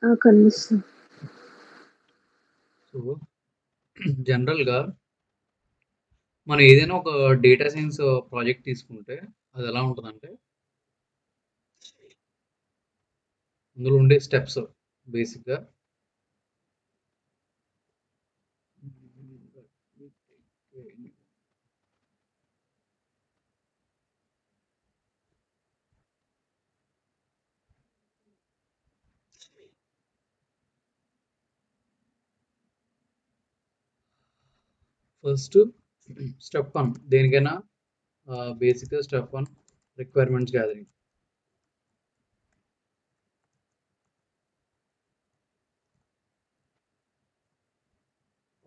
కనిపిస్తుంది. సో జనరల్‌గా మనం ఏదైనా ఒక డేటా సైన్స్ ప్రాజెక్ట్ తీసుకుంటే అది ఎలా ఉంటదంటే, అందులో ఉండే స్టెప్స్ బేసిక్‌గా ఫస్ట్ స్టెప్ 1 దేనికైనా బేసిక్‌గా step 1 requirements gathering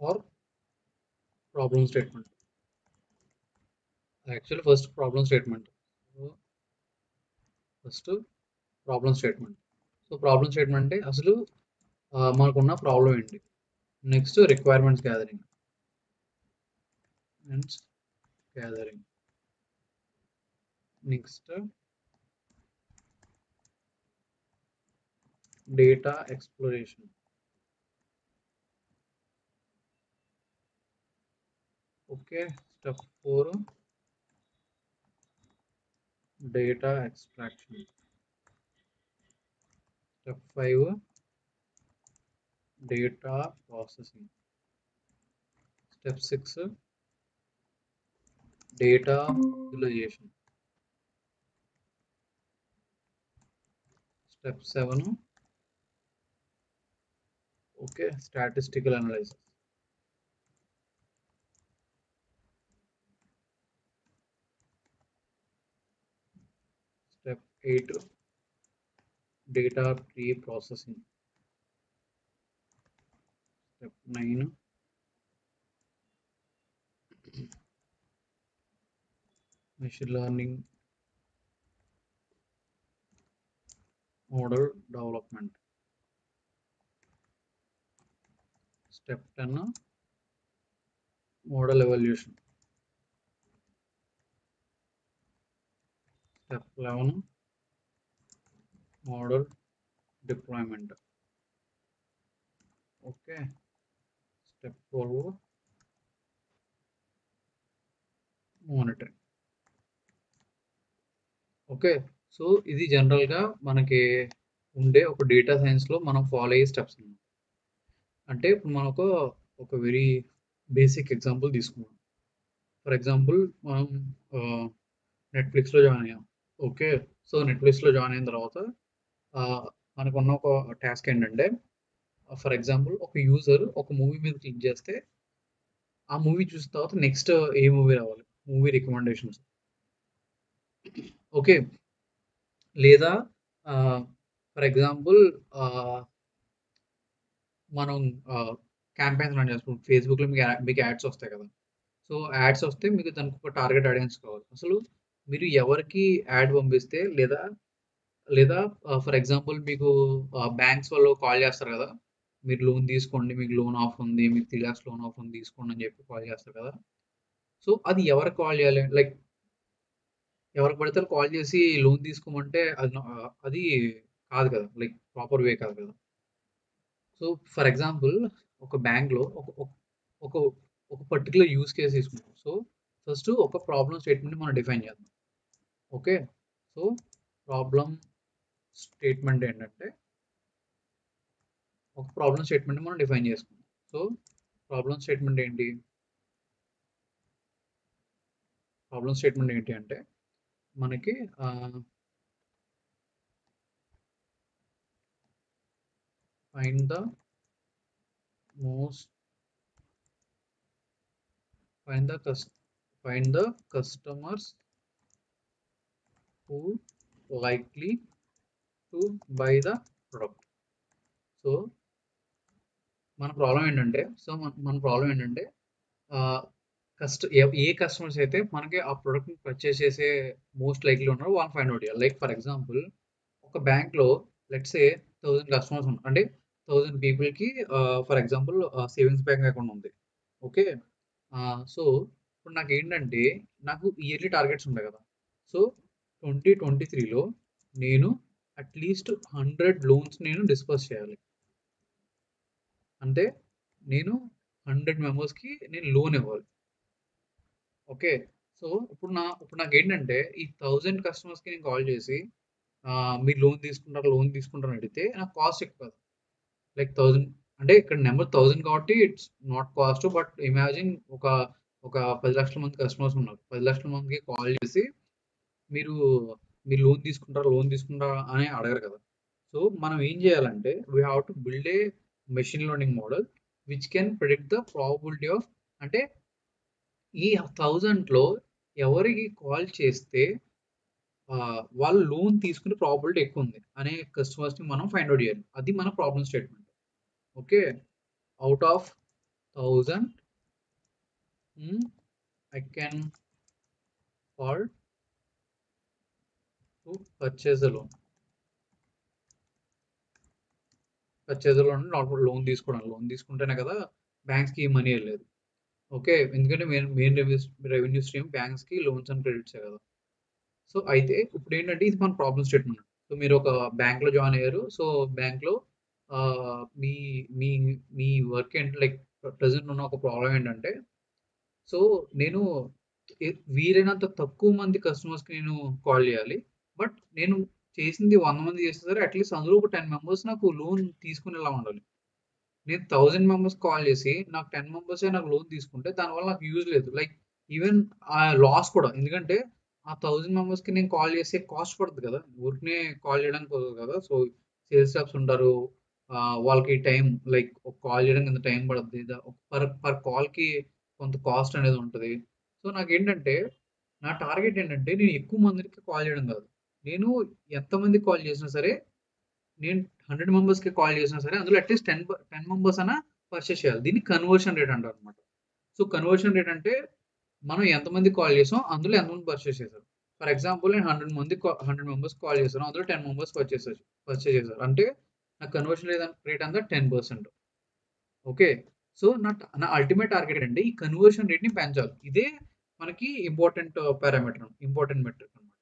or problem statement. Actually first problem statement. So first problem statement. So problem statement అంటే అసలు మనకున్న ప్రాబ్లం ఏంటి? Next requirements gathering and gathering. Next data exploration. Okay. Step 4 data extraction. Step 5 data processing. Step 6 data visualisation. Step 7 okay statistical analysis. Step 8 data pre processing. Step 9 machine learning model development. Step 10 model evaluation. Step 11 model deployment. Okay. Step 12 monitoring. Okay. So ఇది జనరల్‌గా మనకి ఉండే ఒక data సైన్స్‌లో మనం follow అయ్యే steps అన్నమాట. అంటే ఇప్పుడు మనం ఒక వెరీ బేసిక్ ఎగ్జాంపుల్ తీసుకుందాం. ఫర్ ఎగ్జాంపుల్ మనం నెట్‌ఫ్లిక్స్‌లో జాయిన్ అయ్యాం. ఓకే. సో నెట్‌ఫ్లిక్స్‌లో జాయిన్ అయిన తర్వాత ఆహ్, మనకున్న ఒక టాస్క్ ఏంటంటే ఫర్ ఎగ్జాంపుల్ ఒక యూజర్ ఒక మూవీ మీద క్లిక్ చేస్తే ఆ మూవీ చూసిన తర్వాత నెక్స్ట్ ఏ మూవీ రావాలి? Movie recommendations. ఓకే. లేదా ఫర్ ఎగ్జాంపుల్ ఆహ్, మనం క్యాంపెయిన్స్ రన్ చేసుకుంటాం. ఫేస్‌బుక్‌లో మీకు యాడ్స్ వస్తాయి కదా! సో, యాడ్స్ వస్తే మీకు దానికి ఒక టార్గెట్ ఆడియన్స్ కావాలి. అసలు మీరు ఎవరికి యాడ్ పంపిస్తే లేదా లేదా ఫర్ ఎగ్జాంపుల్ మీకు బ్యాంక్స్ వాళ్ళు కాల్ చేస్తారు కదా! మీరు లోన్ తీసుకోండి. మీకు లోన్ ఆఫ్ ఉంది. మీకు 3,00,000 లోన్ ఆఫ్ ఉంది తీసుకోండి అని చెప్పి కాల్ చేస్తారు కదా! సో, అది ఎవరికి కాల్ చేయాలి? లైక్ ఎవరికి పడితే ఆళ్ళకి కాల్ చేసి లోన్ తీసుకోమంటే అది కాదు కదా! లైక్ ప్రాపర్ వే కాదు కదా! సో, ఫర్ ఎగ్జాంపుల్ ఒక బ్యాంక్‌లో ఒక ఒక ఒక ఒక పర్టిక్యులర్ యూజ్ కేస్ తీసుకుందాం. సో, ఫస్ట్ ఒక ప్రాబ్లమ్ స్టేట్మెంట్‌ని మనం డిఫైన్ చేద్దాం. ఓకే. సో, ప్రాబ్లమ్ స్టేట్మెంట్ ఏంటంటే ఒక ప్రాబ్లమ్ స్టేట్మెంట్‌ని మనం డిఫైన్ చేసుకుందాం. సో, ప్రాబ్లమ్ స్టేట్మెంట్ ఏంటి? ప్రాబ్లమ్ స్టేట్మెంట్ ఏంటి అంటే మనకి ah, find the most find the cus find the customers who likely to buy the product. So, మన ప్రాబ్లమ్ ఏంటంటే ఆహ్, ఏ కస్టమర్స్ అయితే మనకి ఆ ప్రొడక్ట్‌ని పర్చేస్ చేసే మోస్ట్ లైక్లీ ఉన్నారో వాళ్ళని ఫైండ్ ఔట్ చేయాలి. లైక్ ఫర్ ఎగ్జాంపుల్ ఒక బ్యాంక్‌లో లెట్స్ సే 1000 కస్టమర్స్ అంటే 1000 పీపుల్‌కి for example savings bank account ఉంది. ఓకే. సో, ఇప్పుడు నాకేంటంటే నాకు ఇయర్లీ టార్గెట్స్ ఉంటాయి కదా! సో, 2023లో నేను అట్లీస్ట్ 100 లోన్స్ నేను డిస్పర్స్ చేయాలి. అంటే నేను 100 మెంబర్స్కి నేను లోన్ ఇవ్వాలి. ఓకే. సో ఇప్పుడు నాకేంటంటే ఈ 1000 కస్టమర్స్కి నేను కాల్ చేసి మీరు లోన్ తీసుకుంటారని అడిగితే నాకు కాస్ట్ ఎక్కువ కదా. లైక్ 1000 అంటే ఇక్కడ నెంబర్ 1000 కాబట్టి it's not cost. But imagine ఒక ఒక 10,00,000 మంది కస్టమర్స్ ఉన్నారు. 10,00,000 మందికి కాల్ చేసి మీరు మీరు లోన్ తీసుకుంటారా అని అడగరు కదా. సో మనం ఏం చేయాలంటే we have to build a machine learning model which can predict the probability of, అంటే ఈ 1000లో ఎవరికి కాల్ చేస్తే వాళ్ళు లోన్ తీసుకునే ప్రాబబిలిటీ ఎక్కువ ఉంది అనే కస్టమర్స్ని మనం ఫైండ్ అవుట్ చేయాలి. అది మన problem statement. Okay. Out of 1000 I can call to purchase the loan. Purchase loan loan తీసుకోవడం, లోన్ తీసుకుంటేనే కదా బ్యాంక్స్కి మనీ వెళ్ళలేదు. ఓకే. ఎందుకంటే మెయిన్ రెవెన్యూ స్ట్రీమ్ బ్యాంక్స్కి లోన్స్ అండ్ క్రెడిట్సే కదా. సో అయితే ఇప్పుడు ఏంటంటే ఇది మన ప్రాబ్లమ్ స్టేట్మెంట్. సో మీరు ఒక బ్యాంక్లో జాయిన్ అయ్యారు. సో బ్యాంక్లో మీ మీ మీ వర్క్ ఏంటి, లైక్ ప్రజెంట్ ఉన్న ఒక ప్రాబ్లం ఏంటంటే, సో నేను వీలైనంత తక్కువ మంది కస్టమర్స్కి నేను కాల్ చేయాలి. బట్ నేను చేసింది 100 మంది చేస్తే సరే అట్లీస్ట్ అందులో ఒక 10 మెంబర్స్ నాకు లోన్ తీసుకునేలా ఉండాలి. నేను 1000 మెంబర్స్ కాల్ చేసి నాకు 10 మెంబర్సే నాకు లోన్ తీసుకుంటే దానివల్ల నాకు యూజ్ లేదు. లైక్ ఈవెన్ లాస్ కూడా. ఎందుకంటే ఆ 1000 మెంబర్స్కి నేను కాల్ చేసే కాస్ట్ పడుతుంది కదా. ఊరికనే కాల్ చేయడానికి కుదరదు కదా. సో సేల్స్ స్టాఫ్స్ ఉంటారు. వాళ్ళకి టైం, లైక్ ఒక కాల్ చేయడానికి ఎంత టైం పడుతుంది, పర్ పర్ కాల్కి కొంత కాస్ట్ అనేది ఉంటుంది. సో నాకేంటంటే నా టార్గెట్ ఏంటంటే నేను ఎక్కువ మందికి కాల్ చేయడం కాదు. నేను ఎంతమందికి కాల్ చేసినా సరే, నేను 100 మెంబర్స్‌కి కాల్ చేసినా సరే అందులో అట్‌లీస్ట్ 10 మెంబర్స్ అన్నా పర్చేస్ చేయాలి. దీన్ని కన్వర్షన్ రేట్ అంటారనమాట. సో కన్వర్షన్ రేట్ అంటే మనం ఎంతమందికి కాల్ చేసాం, అందులో ఎంతమంది పర్చేస్ చేశారు. ఫర్ ఎగ్జాంపుల్ నేను 100 మెంబర్స్‌కి కాల్ చేశాను. అందులో 10 మెంబర్స్ పర్చేస్ చేశారు. అంటే నా కన్వర్షన్ రేట్ అంతా 10%. ఓకే. సో నా అల్టిమేట్ టార్గెట్ ఏంటంటే ఈ కన్వర్షన్ రేట్‌ని పెంచాలి. ఇదే మనకి ఇంపార్టెంట్ మెట్రిక్ అన్నమాట.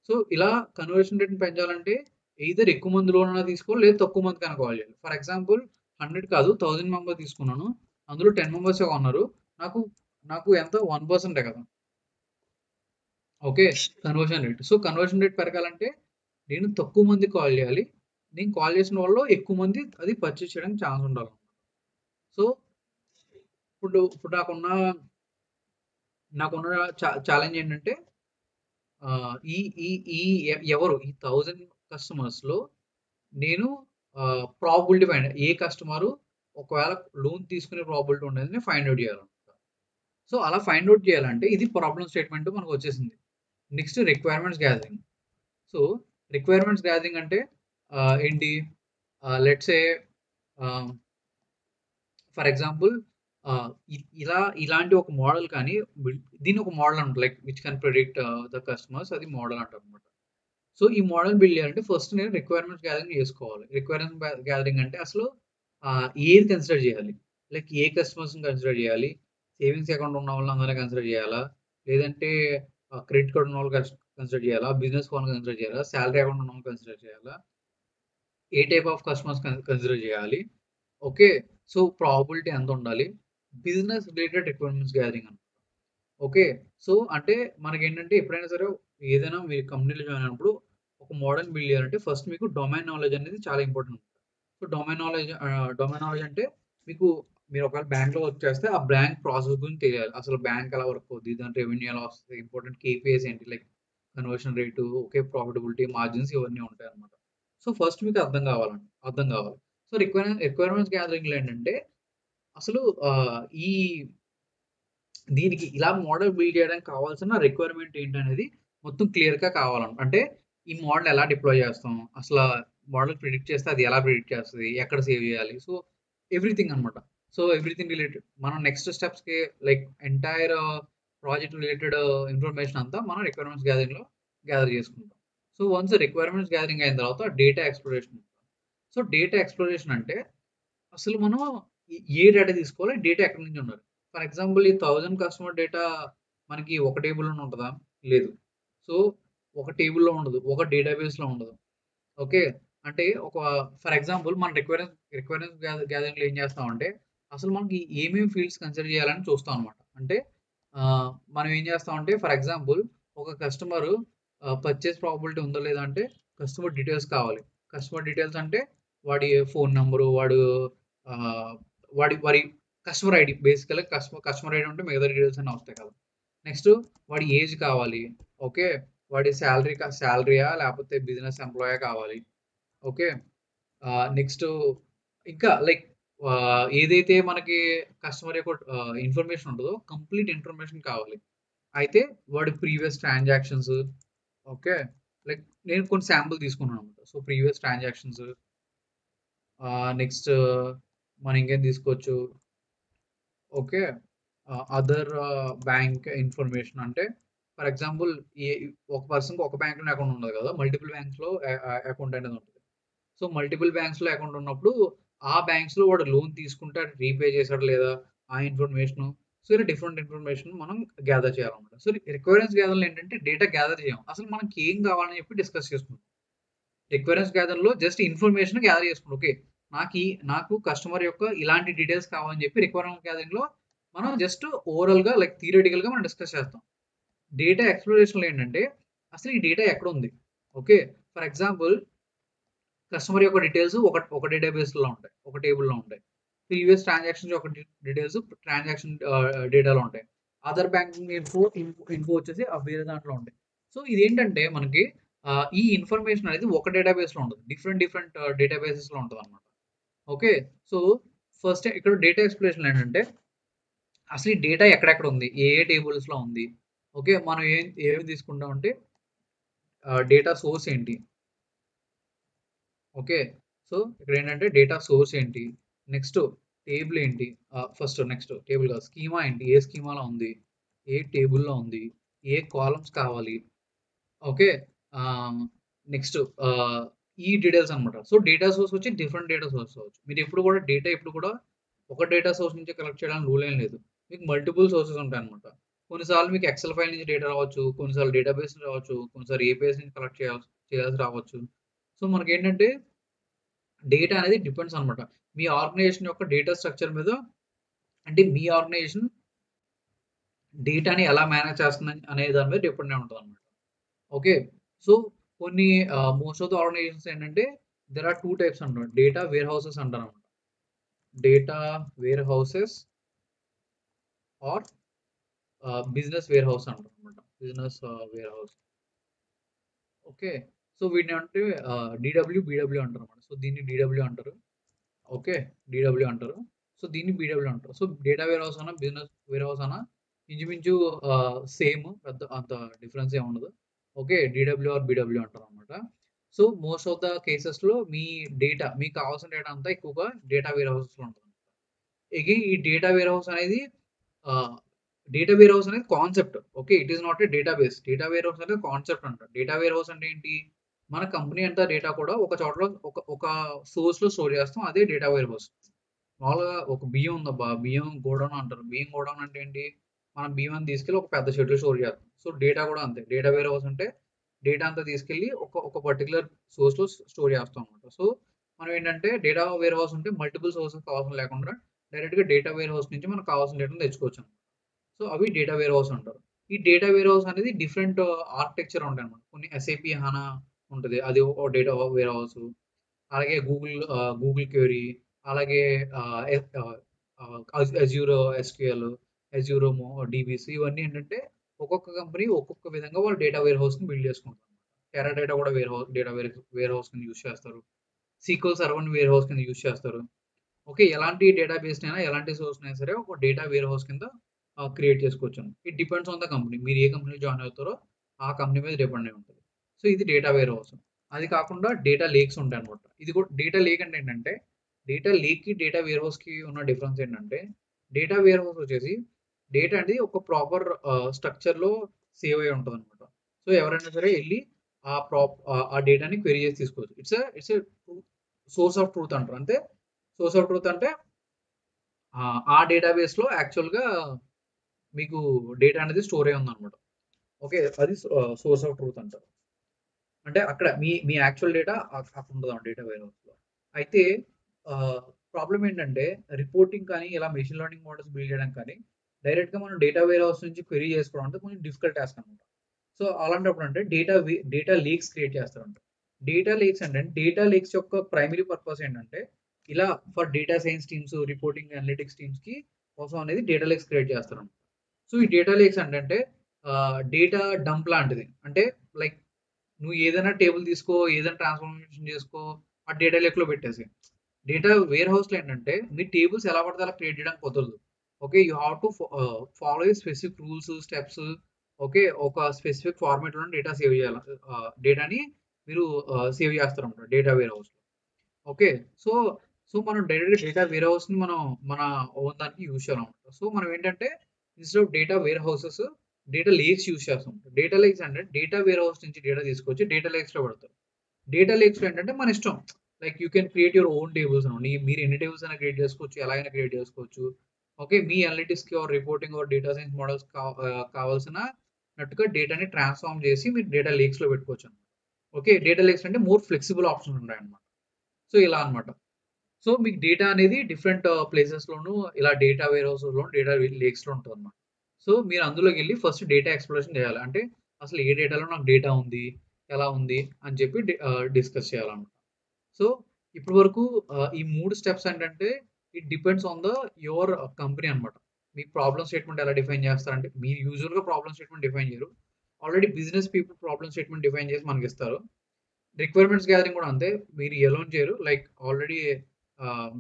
సో ఇలా కన్వర్షన్ రేట్‌ని పెంచాలంటే ఎయిదర్ ఎక్కువ మంది లోనన్నా తీసుకోవాలి, లేదా తక్కువ మందికైనా కాల్ చేయాలి. ఫర్ ఎగ్జాంపుల్ 100 కాదు 1000 మెంబర్స్ తీసుకున్నాను. అందులో 10 మెంబర్సే కొన్నారు. నాకు నాకు ఎంత 1% కదా. Okay. Conversion rate. So conversion rate పెరగాలంటే నేను తక్కువ మందికి కాల్ చేయాలి. నేను కాల్ చేసిన వాళ్ళలో ఎక్కువ మంది అది పర్చేస్ చేయడానికి ఛాన్స్ ఉండాలి. సో ఇప్పుడు నాకున్న ఛాలెంజ్ ఏంటంటే ఈ ఈ ఈ ఎవరు ఈ 1000 కస్టమర్స్‌లో నేను ప్రాబబిలిటీ ఏ కస్టమరు ఒకవేళ లోన్ తీసుకునే ప్రాబబిలిటీ ఉండేదని ఫైండ్ ఔట్ చేయాలన్నమాట. సో అలా ఫైండ్ ఔట్ చేయాలంటే ఇది ప్రాబ్లమ్ స్టేట్మెంట్ మనకొచ్చేసింది. Next requirements gathering. So requirements gathering అంటే ఏంటి? లెట్స్ సే ఆహ్, ఫర్ ఎగ్జాంపుల్ ఇలాంటి ఒక మోడల్ కానీ దీన్ని ఒక మోడల్ అంటారు. Like which can predict the customers, అది మోడల్ అంటారనమాట. సో ఈ మోడల్ బిల్డ్ చేయాలంటే ఫస్ట్ నేను రిక్వైర్మెంట్స్ గ్యాదరింగ్ చేసుకోవాలి. రిక్వైర్మెంట్ గ్యాదరింగ్ అంటే అసలు ఏది కన్సిడర్ చేయాలి? లైక్ ఏ కస్టమర్స్‌ని కన్సిడర్ చేయాలి? సేవింగ్స్ అకౌంట్ ఉన్న వాళ్ళందరిని కన్సిడర్ చేయాలా? లేదంటే క్రెడిట్ కార్డ్ ఉన్నవాళ్ళు కన్సిడర్ చేయాలా? బిజినెస్ వాళ్ళని కన్సిడర్ చేయాలా? సాలరీ అకౌంట్ ఉన్నవాళ్ళని కన్సిడర్ చేయాలా? ఏ టైప్ ఆఫ్ కస్టమర్స్ కన్సిడర్ చేయాలి? ఓకే. సో ప్రాబబిలిటీ ఎంత ఉండాలి? బిజినెస్ రిలేటెడ్ రిక్వైర్మెంట్స్ గ్యాదరింగ్ అనమాట. ఓకే. సో అంటే మనకేంటంటే ఎప్పుడైనా సరే ఏదైనా మీరు కంపెనీలో జాయిన్ అయినప్పుడు ఒక మోడల్ బిల్డ్ చేయాలంటే ఫస్ట్ మీకు డొమైన్ నాలెడ్జ్ అనేది చాలా ఇంపార్టెంట్. సో డొమైన్ నాలెడ్జ్ అంటే మీకు మీరు ఒకవేళ బ్యాంక్‌లో వర్క్ చేస్తే ఆ బ్యాంక్ ప్రాసెస్ గురించి తెలియాలి. అసలు బ్యాంక్ ఎలా వర్క్ అవుద్ది? దాని రెవెన్యూ ఎలా వస్తది? ఇంపార్టెంట్ కేపీఐస్ ఏంటి? Like conversion rate, okay, profitability, margins ఇవన్నీ ఉంటాయన్నమాట. సో ఫస్ట్ మీకు అర్థం కావాలి. సో రిక్వైర్మెంట్స్ గ్యాదరింగ్‌లో ఏంటంటే అసలు ఈ దీనికి ఇలా మోడల్ బిల్డ్ చేయడానికి కావాల్సిన రిక్వైర్మెంట్ ఏంటనేది మొత్తం క్లియర్‌గా అంటే ఈ మోడల్ ఎలా డిప్లాయ్ చేస్తాం? అసలా మోడల్ ప్రిడిక్ట్ చేస్తే అది ఎలా ప్రిడిక్ట్ చేస్తది? ఎక్కడ సేవ్ చేయాలి? సో ఎవ్రీథింగ్ అన్నమాట. సో ఎవ్రీథింగ్ రిలేటెడ్ మనం నెక్స్ట్ స్టెప్స్‌కి like entire project related information అంతా మనం రిక్వైర్మెంట్స్ గ్యాదరింగ్‌లో గ్యాదర్ చేసుకుంటాం. సో వన్స్ రిక్వైర్మెంట్స్ గ్యాదరింగ్ అయిన తర్వాత data exploration. So data exploration అంటే అసలు మనం ఏ డేటా తీసుకోవాలి? డేటా ఎక్కడి నుంచి ఉండాలి? ఫర్ ఎగ్జాంపుల్ ఈ 1000 కస్టమర్ డేటా మనకి ఒక టేబుల్‌లోనే ఉంటదా? లేదు. సో ఒక టేబుల్‌లో ఉండదు. ఒక డేటాబేస్‌లో ఉండదు. ఓకే. అంటే ఫర్ ఎగ్జాంపుల్ మన రిక్వైర్‌మెంట్స్ గ్యాదరింగ్‌లో ఏం చేస్తామంటే, అసలు మనకి ఏమేమి ఫీల్డ్స్ కన్సిడర్ చేయాలని చూస్తాం అనమాట. అంటే మనం ఏం చేస్తామంటే ఫర్ ఎగ్జాంపుల్ ఒక కస్టమరు పర్చేస్ ప్రాబబిలిటీ ఉందో లేదా అంటే కస్టమర్ డీటెయిల్స్ కావాలి. కస్టమర్ డీటెయిల్స్ అంటే వాడి ఫోన్ నంబరు, ఆహ్, వాడి కస్టమర్ ఐడీ బేసికల్‌గా కస్టమర్ ఐడీ ఉంటే మిగతా డీటెయిల్స్ అన్నీ వస్తాయి కదా! నెక్స్ట్ వాడి ఏజ్ కావాలి. ఓకే. వాడి సాలరీయా లేకపోతే బిజినెస్ ఎంప్లాయా కావాలి. ఓకే. నెక్స్ట్ ఇంకా లైక్ ఏదైతే మనకి కస్టమర్ యొక్క ఇన్ఫర్మేషన్ ఉంటదో కంప్లీట్ ఇన్ఫర్మేషన్ కావాలి. అయితే వాడి ప్రీవియస్ ట్రాన్సాక్షన్స్ ఓకే. లైక్ నేను కొన్ని శాంపుల్ తీసుకున్నానన్నమాట. సో, ప్రీవియస్ ట్రాన్సాక్షన్స్ నెక్స్ట్ మనం ఇంకేం తీసుకోవచ్చు. ఓకే. అదర్ బ్యాంక్ ఇన్ఫర్మేషన్ అంటే ఫర్ ఎగ్జాంపుల్ ఏ ఒక పర్సన్‌కి ఒక బ్యాంక్‌లోనే అకౌంట్ ఉండదు కదా! మల్టిపుల్ బ్యాంక్స్‌లో అకౌంట్ అనేది ఉంటది. సో, మల్టిపుల్ బ్యాంక్స్‌లో అకౌంట్ ఉన్నప్పుడు, ఆ బ్యాంక్స్‌లో వాడు లోన్ తీసుకుంటే అది రీపే చేసాడా లేదా? ఆ ఇన్ఫర్మేషను. సో, ఇలా డిఫరెంట్ ఇన్ఫర్మేషన్ మనం గ్యాదర్ చేయాలన్నమాట. సో, రిక్వైరెన్స్ గ్యాదర్‌లో ఏంటంటే డేటా గ్యాదర్ చేయం. అసలు మనకి ఏం కావాలని చెప్పి డిస్కస్ చేసుకుంటాం. రిక్వైరెన్స్ గ్యాదర్‌లో జస్ట్ ఇన్ఫర్మేషన్ గ్యాదర్ చేసుకుంటాం. ఓకే. నాకు కస్టమర్ యొక్క ఇలాంటి డీటెయిల్స్ కావాలని చెప్పి రిక్వైర్మెంట్ గ్యాదరింగ్‌లో మనం జస్ట్ ఓవరాల్‌గా లైక్ థియరిటికల్‌గా మనం డిస్కస్ చేస్తాం. డేటా ఎక్స్‌ప్లోరేషన్‌లో ఏంటంటే అసలు ఈ డేటా ఎక్కడుంది? ఓకే. ఫర్ ఎగ్జాంపుల్ కస్టమర్ యొక్క డీటెయిల్స్ ఒక డేటాబేస్‌లో ఉంటాయి. ఒక టేబుల్‌లో ఉంటాయి. ప్రీవియస్ ట్రాన్సాక్షన్స్ యొక్క డీటెయిల్స్ ట్రాన్సాక్షన్ డేటాలో ఉంటాయి. అదర్ బ్యాంకింగ్ ఇన్ఫో వచ్చేసి వేరే దాంట్లో ఉంటాయి. సో, ఇదేంటంటే మనకి ఈ ఇన్ఫర్మేషన్ అనేది ఒక డేటాబేస్‌లో ఉండదు. డిఫరెంట్ డిఫరెంట్ డేటాబేసెస్‌లో ఉంటదన్నమాట. ఓకే. సో, ఫస్ట్ ఇక్కడ డేటా ఎక్స్‌ప్లోరేషన్‌లో ఏంటంటే అసలు ఈ డేటా ఎక్కడెక్కడ ఉంది? ఏ ఏ టేబుల్స్‌లో ఉంది? ఓకే. మనం ఏమి తీసుకుంటామంటే డేటా సోర్స్ ఏంటి? ఓకే. సో, ఇక్కడేంటంటే డేటా సోర్స్ ఏంటి? నెక్స్ట్ టేబుల్ ఏంటి? నెక్స్ట్ టేబుల్ కాదు. స్కీమా ఏంటి? ఏ స్కీమాలో ఉంది? ఏ టేబుల్‌లో ఉంది? ఏ కాలమ్న్స్ కావాలి? ఓకే. ఆహ్, నెక్స్ట్ ఆహ్, ఈ డీటెయిల్స్ అన్నమాట. సో, డేటా సోర్స్ వచ్చి డిఫరెంట్ డేటా సోర్స్ అవ్వచ్చు. ఎప్పుడు కూడా ఒక డేటా సోర్స్ నుంచే కలెక్ట్ చేయడానికి రూల్ ఏం లేదు. మీకు మల్టిపుల్ సోర్సెస్ ఉంటాయన్నమాట. కొన్నిసార్లు మీకు ఎక్సెల్ ఫైల్ నుంచి డేటా రావచ్చు. కొన్నిసార్లు డేటాబేస్ నుంచి రావచ్చు. కొన్నిసార్లు ఏపీఐస్ నుంచి కలెక్ట్ చేయాల్సి రావచ్చు. సో, మనకేంటంటే డేటా అనేది డిపెండ్స్ అనమాట. మీ ఆర్గనైజేషన్ యొక్క డేటా స్ట్రక్చర్ మీద అంటే మీ ఆర్గనైజేషన్ డేటాని ఎలా మేనేజ్ చేస్తుంది అనే దాని మీద డిపెండ్ అయి ఉంటదనమాట. ఓకే. సో, కొన్ని మోస్ట్ ఆఫ్ ద ఆర్గనైజేషన్స్ ఏంటంటే దేర్ ఆర్ 2 టైప్స్ అంటారు. డేటా వేర్ హౌసెస్ అంటారనమాట. Data warehouses are business warehouse అంటారనమాట. Business warehouse. Okay. So, వీటినేమంటే బీడబ్ల్యూ అంటారనమాట. సో, దీన్ని డీడబ్ల్యూ అంటారు. ఓకే. డీడబ్ల్యూ అంటారు. సో, దీన్ని బీడబ్ల్యూ అంటారు. సో, డేటా వేర్ హౌస్ అన్నా, బిజినెస్ వేర్ హౌస్ అన్నా ఇంచుమించు సేమ్ అంత డిఫరెన్స్ ఏమి ఉండదు. ఓకే. డీడబ్ల్యూ ఆర్ బీడబ్ల్యూ అంటారనమాట. సో, మోస్ట్ ఆఫ్ ద కేసెస్‌లో మీకు కావాల్సిన డేటా అంతా ఎక్కువగా డేటా వేర్ హౌసెస్‌లో ఉంటది. అగైన్ ఈ ఆహ్, డేటా వేర్ హౌస్ అనేది concept. Okay. It is not a database. Data warehouse అనేది కాన్సెప్ట్ అంట. డేటా వేర్ హౌస్ అంటే ఏంటి? మన కంపెనీ అంతా డేటా కూడా ఒక చోటలో ఒక సోర్స్‌లో స్టోర్ చేస్తాం. అదే డేటా వేర్ హౌస్. మామూలుగా ఒక బియ్యం ఉందబ్బా! బియ్యం గోడౌన్ అంటారు. బియ్యం గోడౌన్ అంటే ఏంటి? మనం బియ్యాన్ని తీసుకెళ్ళి ఒక పెద్ద షెడ్‌లో స్టోర్ చేస్తాం. సో, డేటా కూడా అంతే. డేటా వేర్ హౌస్ అంటే డేటా అంతా తీసుకెళ్ళి ఒక పర్టిక్యులర్ సోర్స్‌లో స్టోర్ చేస్తాం అన్నమాట. సో, మనం ఏంటంటే డేటా వేర్ హౌస్ ఉంటే మల్టిపుల్ సోర్సెస్ అవసరం లేకుండా డైరెక్ట్‌గా డేటా వేర్ హౌస్ నుంచి మనకు కావాల్సిన డేటాను తెచ్చుకోవచ్చు. సో, అవి డేటా వేర్ హౌస్ అంటారు. ఈ డేటా వేర్ హౌస్ అనేది డిఫరెంట్ ఆర్కిటెక్చర్ ఉంటాయన్నమాట. కొన్ని ఎస్ఏపీ హానా ఉంటది. అది ఓ డేటా వేర్ హౌస్. అలాగే గూగుల్ క్వెరీ, అలాగే ఆహ్, ఎ ఆహ్, అజ్యూర్ ఎస్‌క్యూఎల్, డీబీసీ ఇవన్నీ ఏంటంటే ఒక్కొక్క కంపెనీ ఒక్కొక్క విధంగా వాళ్ళు డేటా వేర్ హౌస్‌ని బిల్డ్ చేసుకుంటారు. టెరాడేటా కూడా డేటా వేర్ హౌస్ కింద యూజ్ చేస్తారు. సీక్వెల్ సర్వర్‌ని వేర్ హౌస్ కింద యూజ్ చేస్తారు. ఓకే. ఎలాంటి డేటాబేస్‌నైనా, ఎలాంటి సోర్స్‌నైనా సరే ఒక డేటా వేర్ హౌస్ కింద క్రియేట్ చేసుకోవచ్చండి. It depends on the company. మీరు ఏ కంపెనీలో జాయిన్ అవుతారో ఆ కంపెనీ మీద డిపెండ్ అయి ఉంటది. సో, ఇది డేటా వేర్ హౌస్. అది కాకుండా డేటా లేక్స్ ఉంటాయన్నమాట. ఇది కూడా డేటా లేక్ అంటే ఏంటంటే, డేటా లేక్‌కి, డేటా వేర్ హౌస్‌కి ఉన్న డిఫరెన్స్ ఏంటంటే, డేటా వేర్ హౌస్ వచ్చేసి డేటా అనేది ఒక ప్రాపర్ స్ట్రక్చర్‌లో సేవ్ అయ్యి ఉంటదన్నమాట. సో, ఎవరైనా సరే ఎళ్లి ఆ డేటాని క్వెరీ చేసి తీసుకోవచ్చు. It's a source of truth అంటారు. అంటే సోర్స్ ఆఫ్ ట్రూత్ అంటే ఆ డేటాబేస్‌లో యాక్చువల్‌గా మీకు డేటా అనేది స్టోర్ అయ్యి ఉందన్నమాట. ఓకే. అది సోర్స్ ఆఫ్ ట్రూత్ అంటారు. అంటే అక్కడ మీ యాక్చువల్ డేటా అక్కడ ఉండదు డేటా వేర్ హౌస్‌లో. అయితే ప్రాబ్లమ్ ఏంటంటే రిపోర్టింగ్ కానీ ఇలా మెషిన్ లెర్నింగ్ మోడల్స్ బిల్డ్ చేయడం కానీ డైరెక్ట్‌గా మనం డేటా వేర్ హౌస్ నుంచి క్వెరీ చేసుకోవడం అంటే కొంచెం డిఫికల్ట్ టాస్క్ అనమాట. సో, అలాంటప్పుడు అంటే డేటా లేక్స్ క్రియేట్ చేస్తారంట. డేటా లేక్స్ అంటే డేటా లేక్స్ యొక్క ప్రైమరీ పర్పస్ ఏంటంటే ఇలా for data science teams, reporting analytics టీమ్స్‌కి కోసం అనేది డేటా లేక్స్ క్రియేట్ చేస్తారంట. సో, ఈ డేటా లేక్స్ ఏంటంటే డేటా డంప్ లాంటిది. అంటే లైక్ నువ్వు ఏదైనా టేబుల్ తీసుకో, ఏదైనా ట్రాన్స్‌ఫర్మేషన్ చేసుకో, ఆ డేటా లేక్‌లో పెట్టేసేయి. డేటా వేర్ హౌస్‌లో ఏంటంటే మీ టేబుల్స్ ఎలా పడితే అలా క్రియేట్ చేయడానికి కుదరదు. Okay. You have to follow A specific rules, steps. Okay. ఒక స్పెసిఫిక్ ఫార్మాట్‌లోనే డేటా సేవ్ చేయాలి. డేటాని మీరు సేవ్ చేస్తారన్నమాట డేటా వేర్ హౌస్‌లో. ఓకే. సో, మనం డైరెక్ట్‌గా డేటా వేర్ హౌస్‌ని మనం మన ఓన్ దానికి యూజ్ చేయాలన్నమాట. సో, మనం ఏంటంటే instead of data warehouses, data lakes use చేస్తాం. డేటా లేక్స్ అంటే డేటా వేర్ హౌస్ నుంచి డేటా తీసుకొచ్చి డేటా లేక్స్‌లో పెడతారు. డేటా లేక్స్‌లో ఏంటంటే మన ఇష్టం. Like you can create your own tables అనమాట. మీరు ఎన్ని టేబుల్స్ అయినా క్రియేట్ చేసుకోవచ్చు. ఎలాగైనా క్రియేట్ చేసుకోవచ్చు. ఓకే. మీ అనలిటిక్స్‌కి or reporting or data science models కావాల్సిన నట్టుగా డేటాని ట్రాన్స్‌ఫార్మ్ చేసి మీరు డేటా లేక్స్‌లో పెట్టుకోవచ్చు. ఓకే. డేటా లేక్స్ అంటే మోర్ ఫ్లెక్సిబుల్ ఆప్షన్స్ ఉంటాయన్నమాట. సో, ఇలా అన్నమాట. సో, మీకు డేటా అనేది డిఫరెంట్ ప్లేసెస్‌లోను ఇలా డేటా వేర్ హౌసెస్‌లో, డేటా లేక్స్‌లో ఉంటదన్నమాట. సో, మీరు అందులోకెళ్ళి ఫస్ట్ డేటా ఎక్స్‌ప్లోరేషన్ చేయాలి. అంటే అసలు ఏ డేటాలో నాకు డేటా ఉంది? ఎలా ఉంది? అని చెప్పి డిస్కస్ చేయాలన్నమాట. సో, ఇప్పటి వరకు ఈ 3 స్టెప్స్ ఏంటంటే it depends on your company అన్నమాట. మీ ప్రాబ్లమ్ స్టేట్మెంట్ ఎలా డిఫైన్ చేస్తారంటే మీరు యూజువల్‌గా ప్రాబ్లమ్ స్టేట్మెంట్ డిఫైన్ చేయరు. Already business people problem statement define చేసి మనకిస్తారు. రిక్వైర్మెంట్స్ గ్యాదరింగ్ కూడా అంతే. మీరు ఎలోన్ చేయరు. Like already ah,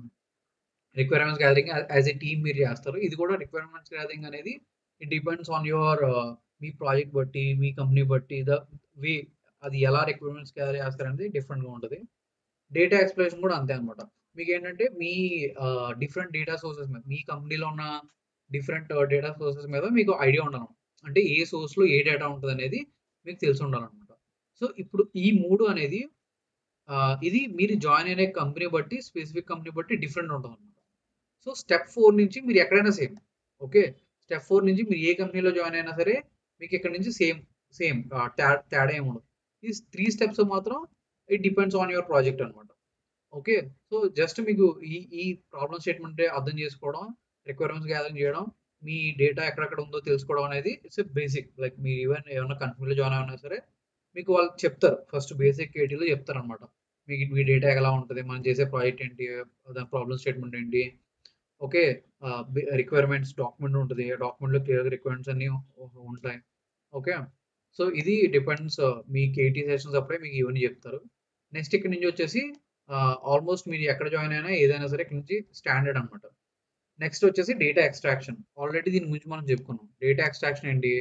requirements gathering as a team మీరు చేస్తారు. ఇది కూడా రిక్వైర్మెంట్స్ గ్యాదరింగ్ అనేది ఇట్ డిపెండ్స్ ఆన్ యువర్ మీ ప్రాజెక్ట్ బట్టి, మీ కంపెనీ బట్టి వే అది ఎలా రిక్వైర్మెంట్స్ గ్యాదర్ చేస్తారనేది డిఫరెంట్‌గా ఉంటది. డేటా ఎక్స్‌ప్లోరేషన్ కూడా అంతే అన్నమాట. మీకేంటంటే మీ డిఫరెంట్ డేటా సోర్సెస్ మీద మీ కంపెనీలో ఉన్న డిఫరెంట్ డేటా సోర్సెస్ మీద మీకు ఐడియా ఉండాలన్నమాట. అంటే ఏ సోర్స్‌లో ఏ డేటా ఉంటదనేది మీకు తెలిసుండాలన్నమాట. సో, ఇప్పుడు ఈ 3 అనేది ఇది మీరు జాయిన్ అయిన కంపెనీ బట్టి, స్పెసిఫిక్ కంపెనీ బట్టి డిఫరెంట్ ఉంటదన్నమాట. సో, స్టెప్ 4 నుంచి మీరు ఎక్కడైనా సేమ్. ఓకే. స్టెప్ 4 నుంచి మీరు ఏ కంపెనీలో జాయిన్ అయినా సరే, మీకు ఇక్కడ నుంచి సేమ్ తేడా ఏముండదు. ఈ 3 స్టెప్స్ మాత్రం it depends on your project అన్నమాట. ఓకే. సో, జస్ట్ మీకు ఈ ప్రాబ్లమ్ స్టేట్మెంట్ అర్థం చేసుకోవడం, రిక్వైర్మెంట్స్ గ్యాదరింగ్ చేయడం, మీ డేటా ఎక్కడెక్కడ ఉందో తెలుసుకోవడం అనేది ఇట్స్ ఎ బేసిక్. లైక్ మీరు ఏమన్నా కంపెనీలో జాయిన్ అయినా సరే, మీకు వాళ్ళు చెప్తారు. ఫస్ట్ బేసిక్ ఏటీలో చెప్తారనమాట. మీకు మీ డేటా ఎలా ఉంటది? మనం చేసే ప్రాజెక్ట్ ఏంటి? దాని ప్రాబ్లమ్ స్టేట్మెంట్ ఏంటి? ఓకే. రిక్వైర్మెంట్స్ డాక్యుమెంట్ ఉంటది. ఆ డాక్యుమెంట్‌లో క్లియర్‌గా రిక్వైర్మెంట్స్ అన్నీ ఉంటాయి. ఓకే. సో, ఇది డిపెండ్స్ మీ కేటీ సెషన్స్ అప్పుడే మీకు ఇవన్నీ చెప్తారు. నెక్స్ట్ ఇక్కడి నుంచి వచ్చేసి ఆల్మోస్ట్ మీరు ఎక్కడ జాయిన్ అయినా ఏదైనా సరే ఇక్కడి నుంచి స్టాండర్డ్ అనమాట. నెక్స్ట్ వచ్చేసి డేటా ఎక్స్ట్రాక్షన్. ఆల్రెడీ దీని గురించి మనం చెప్పుకున్నాం. డేటా ఎక్స్ట్రాక్షన్ ఏంటి?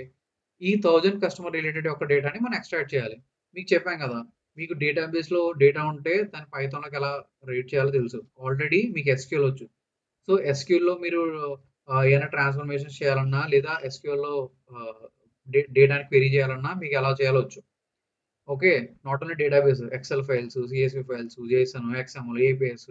ఈ 1000 కస్టమర్ రిలేటెడ్ యొక్క డేటాని మనం ఎక్స్ట్రాక్ట్ చేయాలి. మీకు చెప్పాం కదా! మీకు డేటాబేస్‌లో డేటా ఉంటే దాన్ని పైథాన్‌లోకి ఎలా రైట్ చేయాలో తెలుసు. ఆల్రెడీ మీకు ఎస్‌క్యూఎల్ వచ్చు. సో, ఎస్‌క్యూఎల్‌లో మీరు ఏమైనా ట్రాన్స్‌ఫర్మేషన్స్ చేయాలన్నా లేదా ఎస్‌క్యూఎల్‌లో ఆహ్, డేటాని క్వెరీ చేయాలన్నా మీకు ఎలా చేయాలో వచ్చు. Okay. Not only database Excel files, CSV files, JSON, XML, APIs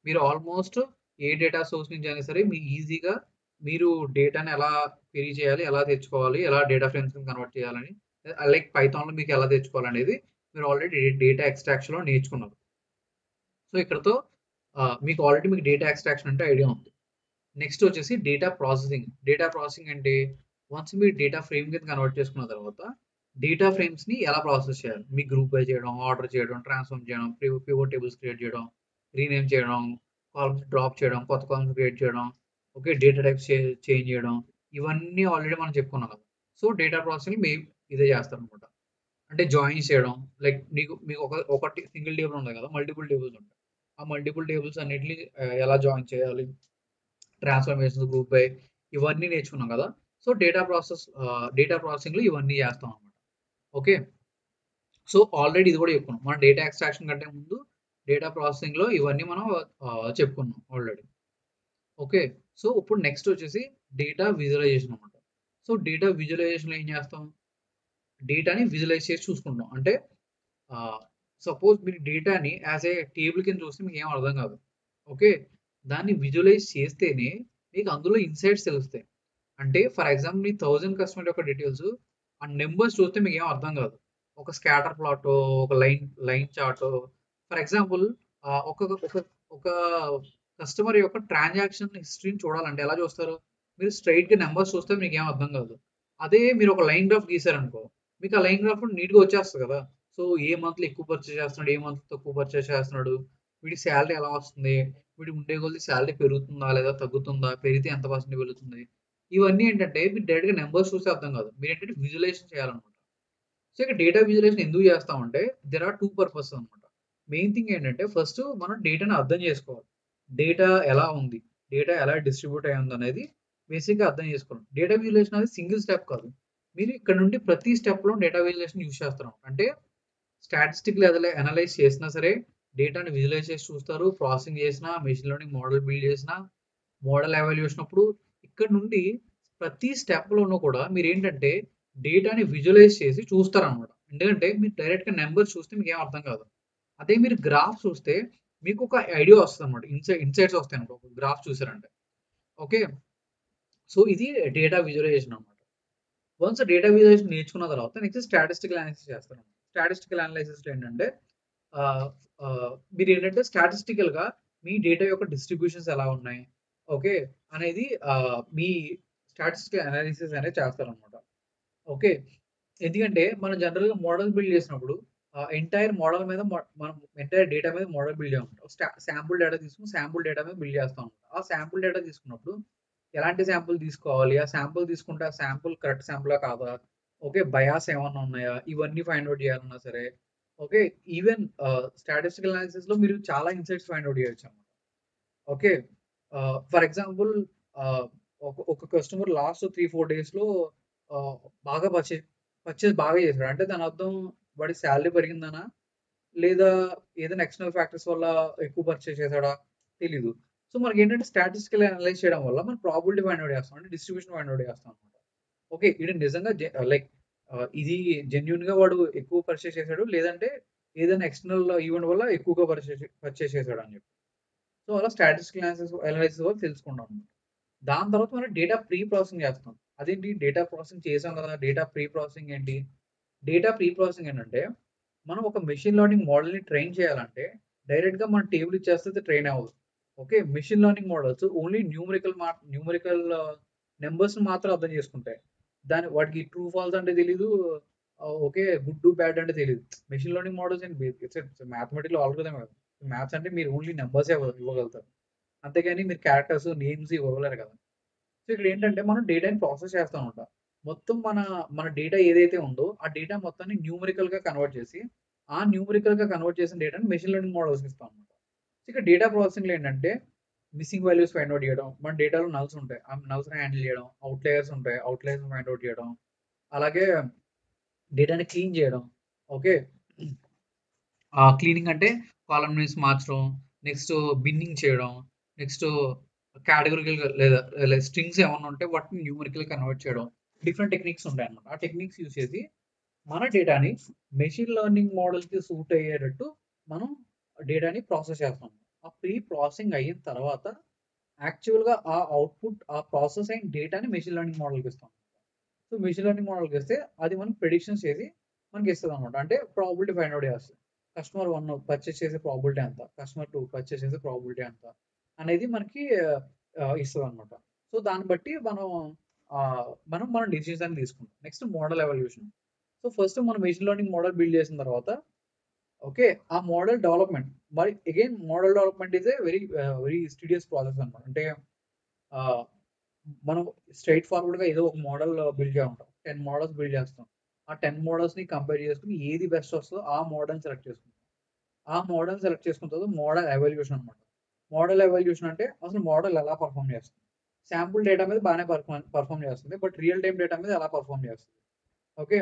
మీరు ఆల్మోస్ట్ ఏ డేటా సోర్స్ నుంచి అయినా సరే మీ ఈజీగా మీరు డేటాని ఎలా క్వెరీ చేయాలి, ఎలా తెచ్చుకోవాలి, ఎలా డేటా ఫ్రేమ్స్‌ని కన్వర్ట్ చేయాలని లైక్ పైథాన్‌లో మీకు ఎలా తెచ్చుకోవాలనేది మీరు ఆల్రెడీ డేటా ఎక్స్ట్రాక్షన్‌లో నేర్చుకున్నారు. సో, ఇక్కడితో మీకు డేటా ఎక్స్ట్రాక్షన్ అంటే ఐడియా ఉంది. నెక్స్ట్ వచ్చేసి డేటా ప్రాసెసింగ్. డేటా ప్రాసెసింగ్ అంటే వన్స్ మీరు డేటా ఫ్రేమ్ కింద కన్వర్ట్ చేసుకున్న తర్వాత డేటా ఫ్రేమ్స్‌ని ఎలా ప్రాసెస్ చేయాలి? మీ గ్రూప్ బై చేయడం, ఆర్డర్ చేయడం, ట్రాన్స్‌ఫార్మ్ చేయడం, పివట్ టేబుల్స్ క్రియేట్ చేయడం, రీనేమ్ చేయడం, కాలమ్స్ డ్రాప్ చేయడం, కొత్త కాలమ్స్ క్రియేట్ చేయడం, ఓకే. డేటా టైప్స్ చేంజ్ చేయడం. ఇవన్నీ ఆల్రెడీ మనం చెప్పుకున్నాం కదా! సో, డేటా ప్రాసెసింగ్ ఇదే చేస్తారనమాట. అంటే జాయిన్స్ చేయడం. లైక్ మీకు ఒకటి సింగిల్ టేబుల్ ఉంది కదా! మల్టిపుల్ టేబుల్స్ ఉంటాయి. ఆ మల్టిపుల్ టేబుల్స్ అన్నిటిని ఎలా జాయిన్ చేయాలి? ట్రాన్స్‌ఫర్మేషన్స్, గ్రూప్ బై ఇవన్నీ నేర్చుకున్నాం కదా! సో, డేటా ప్రాసెసింగ్‌లో ఇవన్నీ చేస్తాం అన్నమాట. ఓకే. సో, ఆల్రెడీ ఇది కూడా చెప్పుకున్నాం. మనం డేటా ఎక్స్ట్రాక్షన్ కంటే ముందు డేటా ప్రాసెసింగ్‌లో ఇవన్నీ మనం చెప్పుకున్నాం ఆల్రెడీ. ఓకే. సో, ఇప్పుడు నెక్స్ట్ వచ్చేసి డేటా విజువలైజేషన్ అన్నమాట. సో, డేటా విజువలైజేషన్‌లో ఏం చేస్తాం? డేటాని విజువలైజ్ చేసి చూసుకుంటాం. అంటే ఆహ్, సపోజ్ మీరు డేటాని యాస్ ఏ టేబుల్ కింద చూస్తే మీకేం అర్థం కాదు. ఓకే. దాన్ని విజువలైజ్ చేస్తేనే మీకు అందులో ఇన్‌సైట్స్ తెలుస్తాయి. అంటే ఫర్ ఎగ్జాంపుల్ మీ 1000 కస్టమర్ యొక్క డీటెయిల్స్ ఆ నంబర్స్ చూస్తే మీకేం అర్థం కాదు. ఒక స్కాటర్ ప్లాటో, ఒక లైన్ చార్టో ఫర్ ఎగ్జాంపుల్ ఒక ఒక ఒక కస్టమర్ యొక్క ట్రాన్సాక్షన్ హిస్టరీని చూడాలంటే ఎలా చూస్తారు? మీరు స్ట్రెయిట్‌గా నంబర్స్ చూస్తే మీకేం అర్థం కాదు. అదే మీరు ఒక లైన్ గ్రాఫ్ గీసారనుకో, మీకు ఆ లైన్ గ్రాఫ్ నీట్‌గా వచ్చేస్తది కదా! సో, ఏ మంత్‌లో ఎక్కువ పర్చేస్ చేస్తున్నాడు, ఏ మంత్‌లో తక్కువ పర్చేస్ చేస్తున్నాడు, వీడి సాలరీ ఎలా వస్తుంది, వీడు ఉండే కొద్దీ సాలరీ పెరుగుతుందా లేదా తగ్గుతుందా, పెరిగితే ఎంత పర్సెంట్ పెరుగుతుంది. ఇవన్నీ ఏంటంటే మీరు డైరెక్ట్‌గా నంబర్స్ చూస్తే అర్థం కాదు. మీరేంటంటే విజువలైజేషన్ చేయాలన్నమాట. సో, ఇక్కడ డేటా విజువలైజేషన్ ఎందుకు చేస్తామంటే దేర్ ఆర్ 2 పర్పసెస్ అన్నమాట. మెయిన్ థింగ్ ఏంటంటే ఫస్ట్ మనం డేటాని అర్థం చేసుకోవాలి. డేటా ఎలా ఉంది? డేటా ఎలా డిస్ట్రిబ్యూట్ అయ్యి ఉందనేది బేసిక్‌గా అర్థం చేసుకోవాలి. డేటా విజువలైజేషన్ అనేది సింగిల్ స్టెప్ కాదు. మీరు ఇక్కడ నుండి ప్రతి స్టెప్‌లో డేటా విజువలైజేషన్ యూజ్ చేస్తారు. అంటే స్టాటిస్టికల్ అనలైజ్ చేసినా సరే, డేటాని విజువలైజ్ చేసి చూస్తారు. ప్రాసెసింగ్ చేసినా, మెషిన్ లెర్నింగ్ మోడల్ బిల్డ్ చేసినా, మోడల్ ఎవాల్యుయేషన్ అప్పుడు ఇక్కడ నుండి ప్రతి స్టెప్‌లోనూ కూడా మీరేంటంటే డేటాని విజువలైజ్ చేసి చూస్తారనమాట. ఎందుకంటే మీరు డైరెక్ట్‌గా నంబర్స్ చూస్తే మీకేం అర్థం కాదు. అదే మీరు గ్రాఫ్ చూస్తే మీకు ఒక ఐడియా వస్తదనమాట. ఇన్‌సైట్స్ వస్తాయన్నమాట. ఒక గ్రాఫ్ చూసారంటే. ఓకే. సో, ఇది డేటా విజువలైజేషన్ అనమాట. వన్స్ డేటా విజువలైజేషన్ నేర్చుకున్న తర్వాత నెక్స్ట్ స్టాటిస్టికల్ అనాలిసిస్ చేస్తాను. స్టాటిస్టికల్ అనాలిసిస్‌లో ఏంటంటే ఆహ్, మీరేంటంటే స్టాటిస్టికల్‌గా మీ డేటా యొక్క డిస్ట్రిబ్యూషన్స్ ఎలా ఉన్నాయి? ఓకే. అనేది మీ స్టాటిస్టికల్ అనాలిసిస్ అనేది చేస్తారనమాట. ఓకే. ఎందుకంటే మనం జనరల్‌గా మోడల్ బిల్డ్ చేసినప్పుడు ఎంటైర్ మోడల్ మీద మనం ఎంటైర్ డేటా మీద మోడల్ బిల్డ్ చేయమంటాం. శాంపుల్ డేటా తీసుకొని శాంపుల్ డేటా మీద బిల్డ్ చేస్తాం. ఆ శాంపుల్ డేటా తీసుకున్నప్పుడు ఎలాంటి శాంపుల్ తీసుకోవాలి? ఆ శాంపుల్ తీసుకుంటే ఆ శాంపుల్ కరెక్ట్ శాంపులా కాదా? ఓకే. బయాస్ ఏమన్నా ఉన్నాయా? ఇవన్నీ ఫైండ్ ఔట్ చేయాలన్నా సరే. ఓకే. ఈవెన్ స్టాటిస్టికల్ అనాలిసిస్‌లో మీరు చాలా ఇన్‌సైట్స్ ఫైండ్ ఔట్ చేయొచ్చన్నమాట. ఓకే. ఫర్ ఎగ్జాంపుల్ ఆహ్, ఒక కస్టమర్ లాస్ట్ 3, 4 డేస్‌లో ఆహ్, బాగా పర్చేస్ బాగా చేసాడు. అంటే దాని అర్థం వాడి సాలరీ పెరిగిందనా? లేదా ఏదైనా ఎక్స్‌టర్నల్ ఫ్యాక్టర్స్ వల్ల ఎక్కువ పర్చేస్ చేసాడా? తెలీదు. సో, మనకేంటంటే స్టాటిస్టికల్ అనలైజ్ చేయడం వల్ల మనం ప్రాబబిలిటీ ఫైండ్ ఔట్ చేస్తాం. అంటే డిస్ట్రిబ్యూషన్ ఫైండ్ ఔట్ చేస్తాం అన్నమాట. ఓకే. ఈడు నిజంగా లైక్ ఇది జెన్యూన్‌గా వాడు ఎక్కువ పర్చేస్ చేసాడు. లేదంటే ఏదైనా ఎక్స్‌టర్నల్ ఈవెంట్ వల్ల ఎక్కువగా పర్చేస్ చేసాడు అని చెప్పి. సో, అలా స్టాటిస్టికల్ అనాలిసిస్ వల్ల తెలుసుకుంటాం. దాని తర్వాత మనం డేటా ప్రీ ప్రాసెసింగ్ చేస్తాం. అదేంటి డేటా ప్రాసెసింగ్ చేసాం కదా! డేటా ప్రీ ప్రాసెసింగ్ ఏంటి? డేటా ప్రీ ప్రాసెసింగ్ ఏంటంటే, మనం ఒక మెషిన్ లెర్నింగ్ మోడల్‌ని ట్రైన్ చేయాలంటే, డైరెక్ట్‌గా మన టేబుల్ ఇచ్చేస్తే అది ట్రైన్ అవ్వదు. Okay. Machine learning models only numerical నంబర్స్‌ని మాత్రం అర్థం చేసుకుంటాయి. వాటికి ట్రూ, ఫాల్స్ అంటే తెలీదు. ఓకే. గుడ్, బ్యాడ్ అంటే తెలీదు. Machine learning models and it's mathematical algorithm కాదు. మ్యాథ్స్ అంటే మీరు ఓన్లీ నంబర్సే ఇవ్వగలుగుతారు. అంతేగాని మీరు క్యారెక్టర్స్, నేమ్స్ ఇవ్వలేరు కదా! సో, ఇక్కడేంటంటే మనం డేటాని ప్రాసెస్ చేస్తా ఉంటాం. మొత్తం మన డేటా ఏదైతే ఉందో, ఆ డేటా మొత్తాన్ని న్యూమరికల్‌గా కన్వర్ట్ చేసి, ఆ న్యూమరికల్‌గా కన్వర్ట్ చేసిన డేటాని మెషిన్ లెర్నింగ్ మోడల్స్‌కి ఇస్తాం అన్నమాట. సో, ఇక్కడ డేటా ప్రాసెసింగ్‌లో ఏంటంటే, మిస్సింగ్ వాల్యూస్ ఫైండ్ ఔట్ చేయడం, మన డేటాలో నల్స్ ఉంటాయి. ఆ నల్స్‌ని హ్యాండిల్ చేయడం, అవుట్‌లయర్స్ ఉంటాయి. అవుట్‌లయర్స్‌ని ఫైండ్ ఔట్ చేయడం. అలాగే డేటాని క్లీన్ చేయడం. ఓకే. క్లీనింగ్ అంటే కాలమ్ నేమ్స్ మార్చడం, నెక్స్ట్ బిన్నింగ్ చేయడం, నెక్స్ట్ కేటగరికల్‌గా లేదా స్ట్రింగ్స్ ఏమన్నా ఉంటే వాటిని న్యూమరికల్‌గా కన్వర్ట్ చేయడం. డిఫరెంట్ టెక్నిక్స్ ఉంటాయన్నమాట. ఆ టెక్నిక్స్ యూజ్ చేసి మన డేటాని మెషిన్ లెర్నింగ్ మోడల్‌కి సూట్ అయ్యేటట్టు మనం డేటాని ప్రాసెస్ చేస్తాం. ఆ ప్రీ ప్రాసెసింగ్ అయిన తర్వాత యాక్చువల్‌గా ఆ అవుట్‌పుట్ ఆ ప్రాసెస్ అయిన డేటాని మెషిన్ లెర్నింగ్ మోడల్‌కి ఇస్తాం. సో, మెషిన్ లెర్నింగ్ మోడల్‌కి ఇస్తే అది మనకి ప్రిడిక్షన్స్ చేసి మనకి ఇస్తదన్నమాట. అంటే ప్రాబబిలిటీ ఫైండ్ ఔట్ చేస్తది. కస్టమర్ 1 పర్చేస్ చేసే ప్రాబబిలిటీ ఎంత? కస్టమర్ 2 పర్చేస్ చేసే ప్రాబబిలిటీ ఎంత? అనేది మనకి ఇస్తదన్నమాట. సో, దాన్ని బట్టి మనం డెసిషన్స్ అనేది తీసుకుంటాం. Next model evaluation. So, first మనం మెషిన్ లెర్నింగ్ మోడల్ బిల్డ్ చేసిన తర్వాత ఓకే. ఆ మోడల్ డెవలప్‌మెంట్. మరి again model development is very tedious process అన్నమాట. అంటే ఆహ్, మనం స్ట్రెయిట్ ఫార్వర్డ్‌గా ఏదో ఒక మోడల్ బిల్డ్ చేయమంటాం. 10 మోడల్స్ బిల్డ్ చేస్తాం. ఆ 10 మోడల్స్‌ని కంపేర్ చేసుకొని ఏది బెస్ట్ వస్తదో ఆ మోడల్‌ని సెలెక్ట్ చేసుకుంటాం. ఆ మోడల్‌ని సెలెక్ట్ చేసుకున్న తర్వాత మోడల్ ఎవాల్యుయేషన్ అన్నమాట. మోడల్ ఎవాల్యుయేషన్ అంటే అసలు మోడల్ ఎలా పెర్ఫార్మ్ చేస్తుంది. శాంపుల్ డేటా మీద బానే పెర్ఫార్మ్ చేస్తుంది. బట్ రియల్ టైమ్ డేటా మీద ఎలా పెర్ఫార్మ్ చేస్తుంది. ఓకే.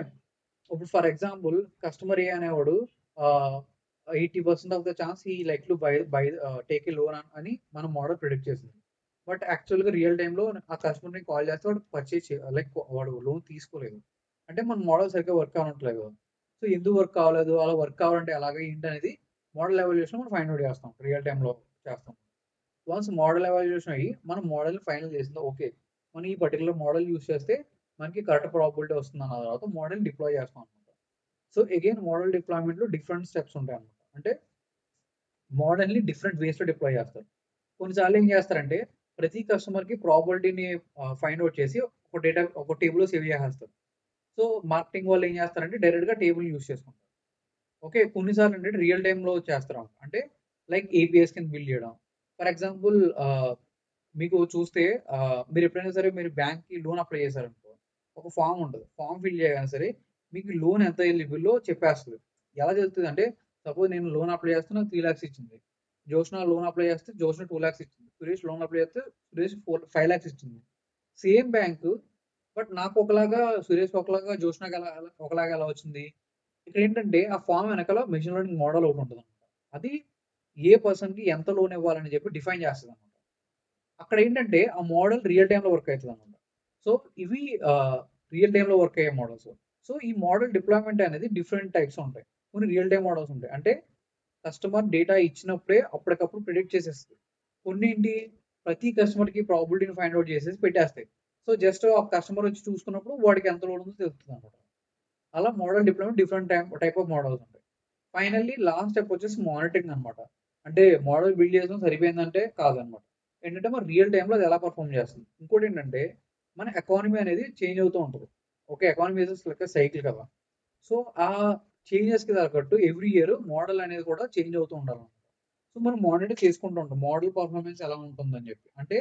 ఇప్పుడు ఫర్ ఎగ్జాంపుల్ కస్టమర్ ఏ అనేవాడు ఆహ్, 80% of the chance he like to take a loan అని మన మోడల్ ప్రిడిక్ట్ చేసింది. బట్ యాక్చువల్‌గా రియల్ టైమ్‌లో ఆ కస్టమర్‌ని కాల్ చేస్తే వాడు వాడు లోన్ తీసుకోలేదు. అంటే మన మోడల్ సరిగ్గా వర్క్ అవ్వట్లేదు. సో, ఎందుకు వర్క్ అవ్వలేదు? అలా వర్క్ అవ్వాలంటే ఎలాగా ఏంటనేది మోడల్ ఎవాల్యుయేషన్ మనం ఫైండ్ ఔట్ చేస్తాం. రియల్ టైమ్‌లో చేస్తాం. వన్స్ మోడల్ ఎవాల్యుయేషన్ అయ్యి మనం మోడల్‌ని ఫైనల్ చేసింది ఓకే. మనం ఈ పర్టిక్యులర్ మోడల్ యూజ్ చేస్తే మనకి కరెక్ట్ ప్రాబబిలిటీ వస్తుందన్న తర్వాత మోడల్‌ని డిప్లాయ్ చేస్తాం. సో అగైన్ మోడల్ డిప్లాయ్మెంట్లో డిఫరెంట్ స్టెప్స్ ఉంటాయి అనమాట. అంటే మోడల్ని డిఫరెంట్ వేస్లో డిప్లాయ్ చేస్తారు. కొన్నిసార్లు ఏం చేస్తారంటే ప్రతి కస్టమర్కి ప్రాబిలిటీని ఫైండ్ అవుట్ చేసి ఒక టేబుల్లో సేవ్ చేసేస్తారు. సో మార్కెటింగ్ వాళ్ళు ఏం చేస్తారంటే డైరెక్ట్గా టేబుల్ యూస్ చేసుకుంటారు. ఓకే. కొన్నిసార్లు ఏంటంటే రియల్ టైమ్‌లో చేస్తారు. అంటే లైక్ ఏపీఎస్ కింద బిల్డ్ చేయడం. ఫర్ ఎగ్జాంపుల్ మీకు చూస్తే మీరు ఎప్పుడైనా సరే మీరు బ్యాంక్‌కి లోన్ అప్లై చేశారనుకో, ఒక ఫార్మ్ ఉంటది. ఫార్మ్ ఫిల్ చేయగానే సరే మీకు లోన్ ఎంత ఎలిజిబుల్లో చెప్పేస్తది. ఎలా తెలుస్తదంటే సపోజ్ నేను లోన్ అప్లై చేస్తే నాకు 3,00,000 ఇచ్చింది. జోష్న లోన్ అప్లై చేస్తే జోష్న 2,00,000 ఇచ్చింది. సురేష్ లోన్ అప్లై చేస్తే సురేష్ 5,00,000 ఇచ్చింది. సేమ్ బ్యాంకు బట్ నాకు ఒకలాగా, సురేష్‌కి ఒకలాగా, జోష్నకి ఒకలాగా ఎలా వచ్చింది? ఇక్కడేంటంటే ఆ ఫార్మ్ వెనకాల మెషిన్ లెర్నింగ్ మోడల్ ఒకటుంటదనమాట. అది ఏ పర్సన్‌కి ఎంత లోన్ ఇవ్వాలని చెప్పి డిఫైన్ చేస్తదనమాట. అక్కడేంటంటే ఆ మోడల్ రియల్ టైమ్‌లో వర్క్ అయితదనమాట. సో, ఇవి రియల్ టైమ్‌లో వర్క్ అయ్యే మోడల్స్. సో, ఈ మోడల్ డిప్లాయ్‌మెంట్ అనేది డిఫరెంట్ టైప్స్ ఉంటాయి. కొన్ని రియల్ టైమ్ మోడల్స్ ఉంటాయి. అంటే కస్టమర్ డేటా ఇచ్చినప్పుడే అప్పటికప్పుడు ప్రిడిక్ట్ చేసేస్తది. కొన్నేంటి ప్రతి కస్టమర్‌కి ప్రాబబిలిటీని ఫైండ్ ఔట్ చేసేసి పెట్టేస్తాయి. సో, జస్ట్ ఆ కస్టమర్ వచ్చి చూసుకున్నప్పుడు వాడికి ఎంత లోన్ ఉందో తెలుస్తదనమాట. అలా model deployment different type of models ఉంటాయి. ఫైనల్లీ లాస్ట్ స్టెప్ వచ్చేసి మానిటరింగ్ అనమాట. అంటే మోడల్ బిల్డ్ చేసాం సరిపోయిందంటే కాదనమాట. ఏంటంటే మరి రియల్ టైమ్‌లో అది ఎలా పెర్ఫార్మ్ చేస్తుంది. ఇంకోటేంటంటే మన ఎకానమీ అనేది చేంజ్ అవుతూ ఉంటది. Okay. Economy is like a cycle కదా! సో, ఆ చేంజెస్‌కి తగ్గట్టు ఎవ్రీ ఇయర్ మోడల్ అనేది కూడా చేంజ్ అవుతూ ఉండాలన్నమాట. సో, మనం మానిటర్ చేసుకుంటూ ఉంటాం. మోడల్ పెర్ఫార్మన్స్ ఎలా ఉంటుందని చెప్పి. అంటే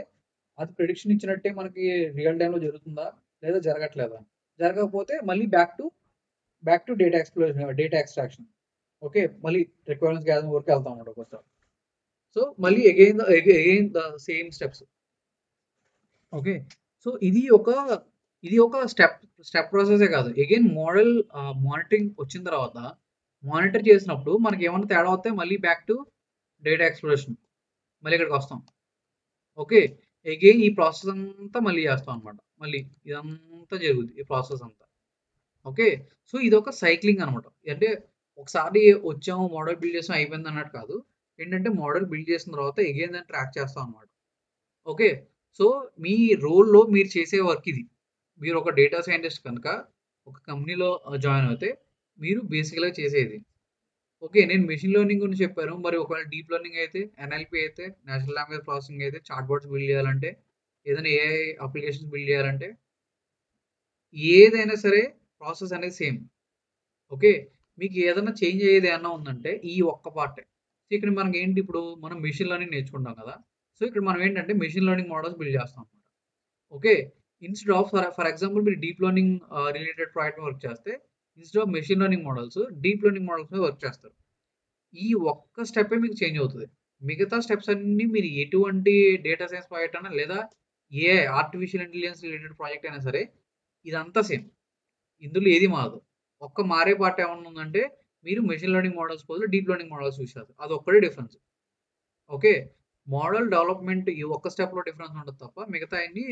అది ప్రిడిక్షన్ ఇచ్చినట్టే మనకి రియల్ టైమ్‌లో జరుగుతుందా? లేదా జరగట్లేదా? జరగకపోతే మళ్ళీ back to data extraction. Okay. మళ్ళీ రిక్వైర్మెంట్స్ గ్యాదరింగ్ వరకు వెళ్తాం అన్నమాట ఒక్కోసారి. సో, మళ్ళీ again the same steps. Okay. So, ఇది ఒక స్టెప్ ప్రాసెసే కాదు. అగైన్ మోడల్ మానిటరింగ్ వచ్చిన తర్వాత మానిటర్ చేసినప్పుడు మనకేమన్నా తేడా వస్తే మళ్ళీ బ్యాక్ టు డేటా ఎక్స్‌ప్లోరేషన్. మళ్ళీ ఇక్కడికొస్తాం. ఓకే. అగైన్ ఈ ప్రాసెస్ అంతా మళ్ళీ చేస్తాం అన్నమాట. మళ్ళీ ఇదంతా జరుగుద్ది. ఈ ప్రాసెస్ అంతా. ఓకే. సో, ఇదొక సైక్లింగ్ అనమాట. అంటే ఒకసారి వచ్చాము, మోడల్ బిల్డ్ చేసాం అయిపోయింది అన్నట్టు కాదు. ఏంటంటే మోడల్ బిల్డ్ చేసిన తర్వాత అగైన్ దాన్ని ట్రాక్ చేస్తాం అనమాట. ఓకే. సో, మీ రోల్‌లో మీరు చేసే వర్క్ ఇది. మీరు ఒక డేటా సైంటిస్ట్ కనుక ఒక కంపెనీలో జాయిన్ అవుతే మీరు బేసికల్‌గా చేసేది. ఓకే. నేను మెషిన్ లెర్నింగ్ గురించి చెప్పాను. మరి ఒకవేళ డీప్ లెర్నింగ్ అయితే, ఎన్ఎల్‌పి అయితే, నేచురల్ లాంగ్వేజ్ ప్రాసెసింగ్ అయితే, చాట్‌బాట్స్ బిల్డ్ చేయాలంటే, ఏదైనా ఏఐ అప్లికేషన్స్ బిల్డ్ చేయాలంటే ఏదైనా సరే ప్రాసెస్ అనేది సేమ్. ఓకే. మీకు ఏదైనా చేంజ్ అయ్యేది ఏమన్నా ఉందంటే ఈ ఒక్క పార్టే. సో, ఇక్కడ మనకేంటి ఇప్పుడు మనం మెషిన్ లెర్నింగ్ నేర్చుకుంటాం కదా! సో, ఇక్కడ మనం ఏంటంటే మెషిన్ లెర్నింగ్ మోడల్స్ బిల్డ్ చేస్తాం అన్నమాట. Okay. Instead of for example మీరు డీప్ లెర్నింగ్ రిలేటెడ్ ప్రాజెక్ట్ మీద వర్క్ చేస్తే instead of machine learning models deep learning models మీద వర్క్ చేస్తారు. ఈ ఒక్క స్టెప్పే మీకు చేంజ్ అవుతది. మిగతా స్టెప్స్ అన్నీ మీరు ఎటువంటి డేటా సైన్స్ ప్రాజెక్ట్ అన్నా లేదా AI artificial intelligence related project అయినా సరే ఇదంతా సేమ్. ఇందులో ఏది మారదు. ఒక్క మారే పార్ట్ ఏమన్నా ఉందంటే, మీరు మెషిన్ లెర్నింగ్ మోడల్స్ బదులు డీప్ లెర్నింగ్ మోడల్స్ చూసారు. అదొక్కటే డిఫరెన్స్. ఓకే. మోడల్ డెవలప్‌మెంట్ ఈ ఒక్క స్టెప్‌లో డిఫరెన్స్ ఉంటది తప్ప మిగతాయన్ని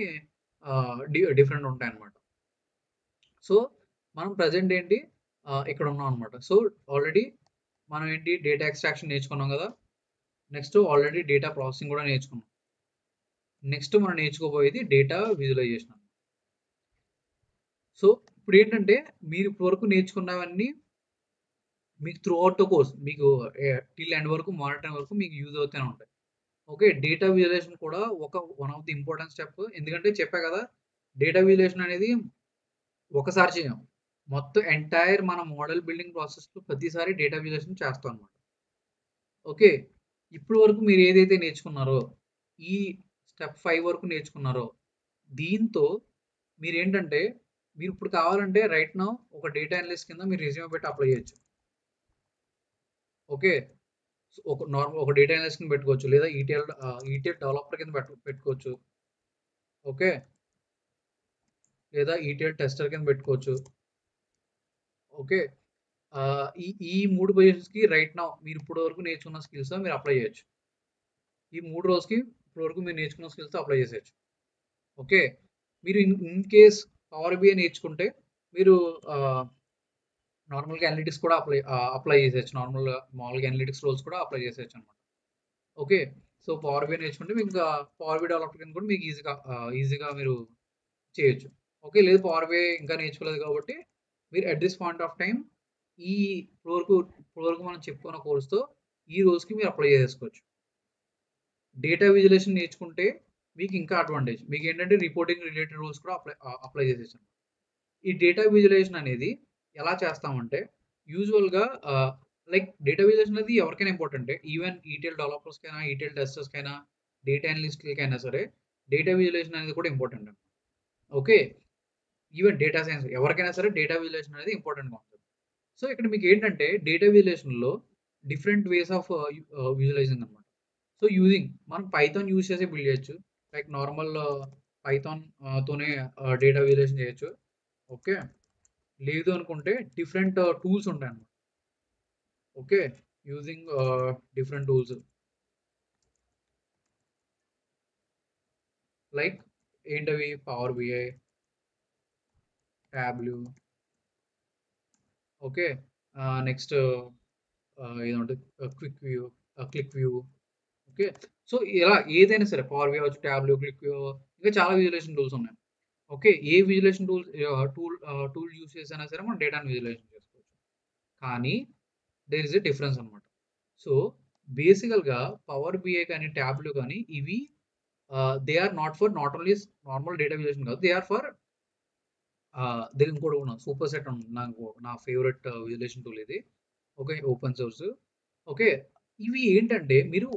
డిఫరెంట్ ఉంటాయన్నమాట. సో, మనం ప్రెజెంట్ ఏంటి ఇక్కడ ఉన్నాం అన్నమాట. సో, ఆల్రెడీ మనం ఏంటి డేటా ఎక్స్ట్రాక్షన్ నేర్చుకున్నాం గదా! నెక్స్ట్ ఆల్రెడీ డేటా ప్రాసెసింగ్ గూడా నేర్చుకున్నాం. నెక్స్ట్ మనం నేర్చుకోబోయేది డేటా విజువలైజేషన్. సో, ఇప్పుడేంటంటే మీరు ఇప్పటివరకు నేర్చుకున్నవన్నీ మీకు త్రూ ఔట్ ద కోర్స్ మీకు టిల్ ఎండ్ వరకు మానిటరింగ్ వరకు మీకు యూజ్ అవుతూనే ఉంటాయి. ఓకే. డేటా విజువలైజేషన్ కూడా one of the important step. ఎందుకంటే చెప్పా కదా! డేటా విజువలైజేషన్ అనేది ఒకసారి చేయం. మొత్తం ఎంటైర్ మన మోడల్ బిల్డింగ్ ప్రాసెస్‌లో ప్రతిసారి డేటా విజువలైజేషన్ చేస్తాం అన్నమాట. ఓకే. ఇప్పటి వరకు మీరు ఏదైతే నేర్చుకున్నారో, ఈ స్టెప్ 5 వరకు నేర్చుకున్నారో, దీంతో మీరేంటంటే మీరిప్పుడు కావాలంటే రైట్ నౌ ఒక డేటా అనలిస్ట్ కింద మీరు రెజ్యూమ్ పెట్టి అప్లై చేయొచ్చు. ఓకే. ఒక డేటా అనలిస్ట్ కింద పెట్టుకోవచ్చు. లేదా ఈటీఎల్ డెవలపర్ కింద పెట్టుకోవచ్చు. ఓకే. లేదా ఈటీఎల్ టెస్టర్ కింద పెట్టుకోవచ్చు. ఓకే. ఈ 3 పొజిషన్స్‌కి రైట్ నౌ మీరు ఇప్పటి వరకు నేర్చుకున్న స్కిల్స్‌తో మీరు అప్లై చేయొచ్చు. ఈ 3 రోల్స్‌కి ఇప్పటి వరకు మీరు నేర్చుకున్న స్కిల్స్‌తో అప్లై చేసేయొచ్చు. ఓకే. మీరు in in case power BI నేర్చుకుంటే మీరు ఆహ్, నార్మల్‌గా అనలిటిక్స్ కూడా అప్లై చేసేయొచ్చు. మామూలుగా అనలిటిక్స్ రోల్స్ కూడా అప్లై చేసేయొచ్చనమాట. ఓకే. సో, పవర్ బిఐ నేర్చుకుంటే మీకు ఇంకా పవర్ బిఐ డెవలపర్ కింద కూడా మీకు ఈజీగా మీరు చేయొచ్చు. ఓకే. లేదు పవర్ బిఐ ఇంకా నేర్చుకోలేదు కాబట్టి మీరు at this point of time ఈ ఇప్పటివరకు మనం చెప్పుకున్న కోర్స్‌తో ఈ రోజుకి మీరు అప్లై చేసేసుకోవచ్చు. డేటా విజువలైజేషన్ నేర్చుకుంటే మీకు ఇంకా అడ్వాంటేజ్. మీకేంటంటే రిపోర్టింగ్ రిలేటెడ్ రూల్స్ కూడా అప్లై చేసేయొచ్చు. ఈ డేటా విజువలైజేషన్ అనేది ఎలా చేస్తామంటే యూజువల్‌గా లైక్ డేటా విజువలైజేషన్ అనేది ఎవరికైనా ఇంపార్టెంటే. ఈవెన్ ఈటీఎల్ డెవలపర్స్‌కైనా, ఈటీఎల్ టెస్టర్స్‌కైనా, డేటా అనలిస్ట్‌లకైనా సరే డేటా విజువలైజేషన్ అనేది కూడా important. Okay. Even data science ఎవరికైనా సరే డేటా విజువలైజేషన్ అనేది ఇంపార్టెంట్ కాన్సెప్ట్. సో, ఇక్కడ మీకేంటంటే డేటా విజువలైజేషన్‌లో డిఫరెంట్ వేస్ ఆఫ్ విజువలైజింగ్ అనమాట. సో, మనం పైథాన్ యూజ్ చేసి బిల్డ్ చేయొచ్చు. లైక్ నార్మల్ పైథాన్ తోనే డేటా విజువలైజేషన్ చేయొచ్చు. ఓకే. లేదు అనుకుంటే డిఫరెంట్ టూల్స్ ఉంటాయన్నమాట. Okay. Using different tools like ఏంటవి power BI, Tableau. Okay. Next ఏదంటే quick view, Qlik view. Okay. So, ఇలా ఏదైనా సరే పవర్ బిఐ అవ్వచ్చు, టాబ్లూ, క్లిక్ వ్యూ ఇంకా చాలా విజువలైజేషన్ టూల్స్ ఉన్నాయి. ఓకే. ఏ విజువలైజేషన్ టూల్ యూజ్ చేసైనా సరే మనం డేటాను విజువలైజేషన్ చేసుకోవచ్చు. కానీ దేర్ ఇస్ ఎ డిఫరెన్స్ అన్నమాట. సో, బేసికల్‌గా పవర్ బిఐ కానీ, టాబ్లూ కానీ ఇవి they are not for not only normal data visualisation కాదు. దే ఆర్ ఫర్ దీనికి ఇంకోటి కూడా సూపర్ సెట్ ఉంది. నా ఫేవరెట్ విజువలైజేషన్ టూల్ ఇది. ఓకే. Open source. ఓకే. ఇవి ఏంటంటే మీరు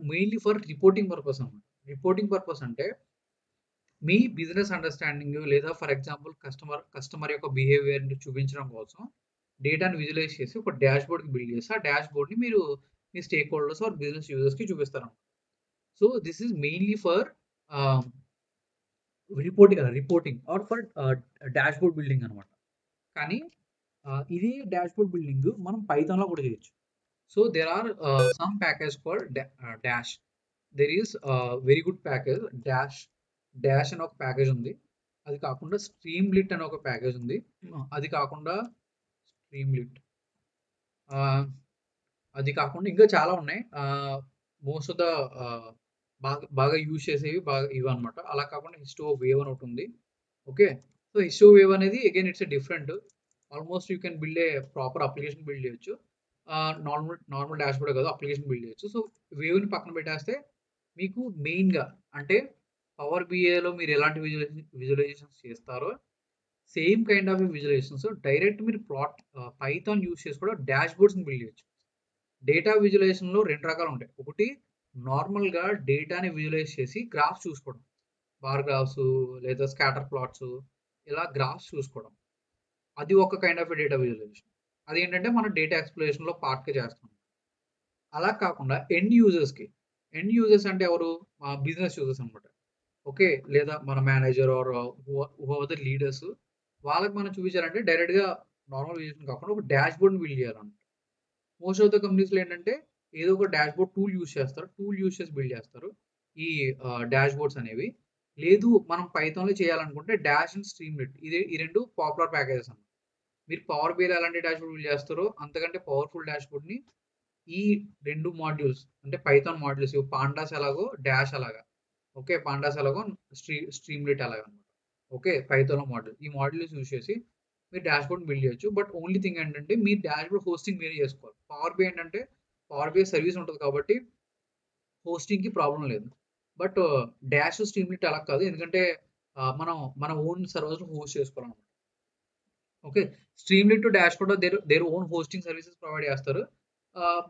మెయిన్‌లీ ఫర్ రిపోర్టింగ్ పర్పస్ అన్నమాట. రిపోర్టింగ్ పర్పస్ అంటే మీ బిజినెస్ అండర్‌స్టాండింగ్ లేదా ఫర్ ఎగ్జాంపుల్ కస్టమర్ యొక్క బిహేవియర్‌ని చూపించడం కోసం డేటాను విజువలైజ్ చేసి ఒక డాష్‌బోర్డ్‌కి బిల్డ్ చేసి, ఆ డాష్‌బోర్డ్‌ని మీరు మీ స్టేక్ హోల్డర్స్ ఆర్ బిజినెస్ యూజర్స్‌కి చూపిస్తారన్నమాట. So, this is mainly for ah, reporting or for dashboard building అన్నమాట. కానీ ఇదే డాష్‌బోర్డ్ బిల్డింగ్ మనం పైథాన్‌లో కూడా చేయొచ్చు. So, there are some package called Dash. There is very good package Dash అని ఒక ప్యాకేజ్ ఉంది. అది కాకుండా స్ట్రీమ్‌లిట్ అని ఒక ప్యాకేజ్ ఉంది. అది కాకుండా స్ట్రీమ్‌లిట్ ఆహ్, అది కాకుండా ఇంకా చాలా ఉన్నాయి. మోస్ట్ ఆఫ్ ద ఆహ్, బాగా బాగా యూజ్ చేసేవి ఇవన్నమాట. అలా కాకుండా హిస్టో వేవ్ అని ఒకటుంది. ఓకే. సో, హిస్టో వేవ్ అనేది again it's a different. Almost you can build a proper application build చేయొచ్చు. నార్మల్ డాష్‌బోర్డే కాదు అప్లికేషన్ బిల్డ్ చేయొచ్చు. సో, వేవ్‌ని పక్కన పెట్టేస్తే మీకు మెయిన్‌గా అంటే పవర్ బిఐలో మీరు ఎలాంటి విజువలైజేషన్స్ చేస్తారో same kind of visualisations direct మీరు పైథాన్ యూజ్ చేసి కూడా డాష్‌బోర్డ్స్‌ని బిల్డ్ చేయొచ్చు. డేటా విజువలైజేషన్‌లో 2 రకాలుంటాయి. ఒకటి నార్మల్‌గా డేటాని విజువలైజ్ చేసి గ్రాఫ్స్ చూసుకోవడం. బార్ గ్రాఫ్స్ లేదా స్కాటర్ ప్లాట్స్ ఇలా గ్రాఫ్స్ చూసుకోవడం. అది ఒక కైండ్ ఆఫ్ డేటా విజువలైజేషన్. అదేంటంటే మనం డేటా ఎక్స్‌ప్లోరేషన్‌లో పార్ట్‌గా చేస్తాం. అలా కాకుండా ఎండ్ యూజర్స్ అంటే ఎవరు? బిజినెస్ యూజర్స్ అన్నమాట. ఓకే. లేదా మన manager or who are the leaders వాళ్ళకి మనం చూపించాలంటే డైరెక్ట్‌గా నార్మల్ విజువలైజేషన్ కాకుండా ఒక డాష్‌బోర్డ్‌ని బిల్డ్ చేయాలన్నమాట. మోస్ట్ ఆఫ్ ద కంపెనీస్‌లో ఏంటంటే ఏదో ఒక డాష్‌బోర్డ్ టూల్ యూజ్ చేస్తారు. టూల్ యూజ్ చేసి బిల్డ్ చేస్తారు. ఈ డాష్‌బోర్డ్స్ అనేవి. లేదు మనం పైథాన్‌లో చేయాలనుకుంటే డాష్ అండ్ స్ట్రీమ్‌లిట్ ఈ 2 పాపులర్ ప్యాకేజెస్ అన్నమాట. మీరు పవర్ బిఐలో ఎలాంటి డాష్‌బోర్డ్ బిల్డ్ చేస్తారో అంతకంటే పవర్‌ఫుల్ డాష్‌బోర్డ్‌ని ఈ 2 మాడ్యూల్స్ అంటే పైథాన్ మాడ్యూల్స్ పాండాస్ ఎలాగో డాష్ అలాగా. ఓకే. పాండాస్ ఎలాగో స్ట్రీమ్‌లిట్ అలాగనమాట. ఓకే. పైథాన్‌లో మాడ్యూల్. ఈ మాడ్యూల్స్ యూజ్ చేసి మీరు డాష్‌బోర్డ్ బిల్డ్ చేయొచ్చు. బట్ ఓన్లీ థింగ్ ఏంటంటే మీ డాష్‌బోర్డ్ హోస్టింగ్ మీరే చేసుకోవాలి. పవర్ బిఐ ఏంటంటే పవర్ బిఐ సర్వీస్ ఉంటది కాబట్టి హోస్టింగ్‌కి ప్రాబ్లమ్ లేదు. బట్ డాష్, స్ట్రీమ్‌లిట్ అలా కాదు. ఎందుకంటే మనం మన ఓన్ సర్వర్స్‌లో హోస్ట్ చేసుకోవాలనమాట. ఓకే. స్ట్రీమ్‌లిట్, డాష్ కూడా their own hosting services provide చేస్తారు.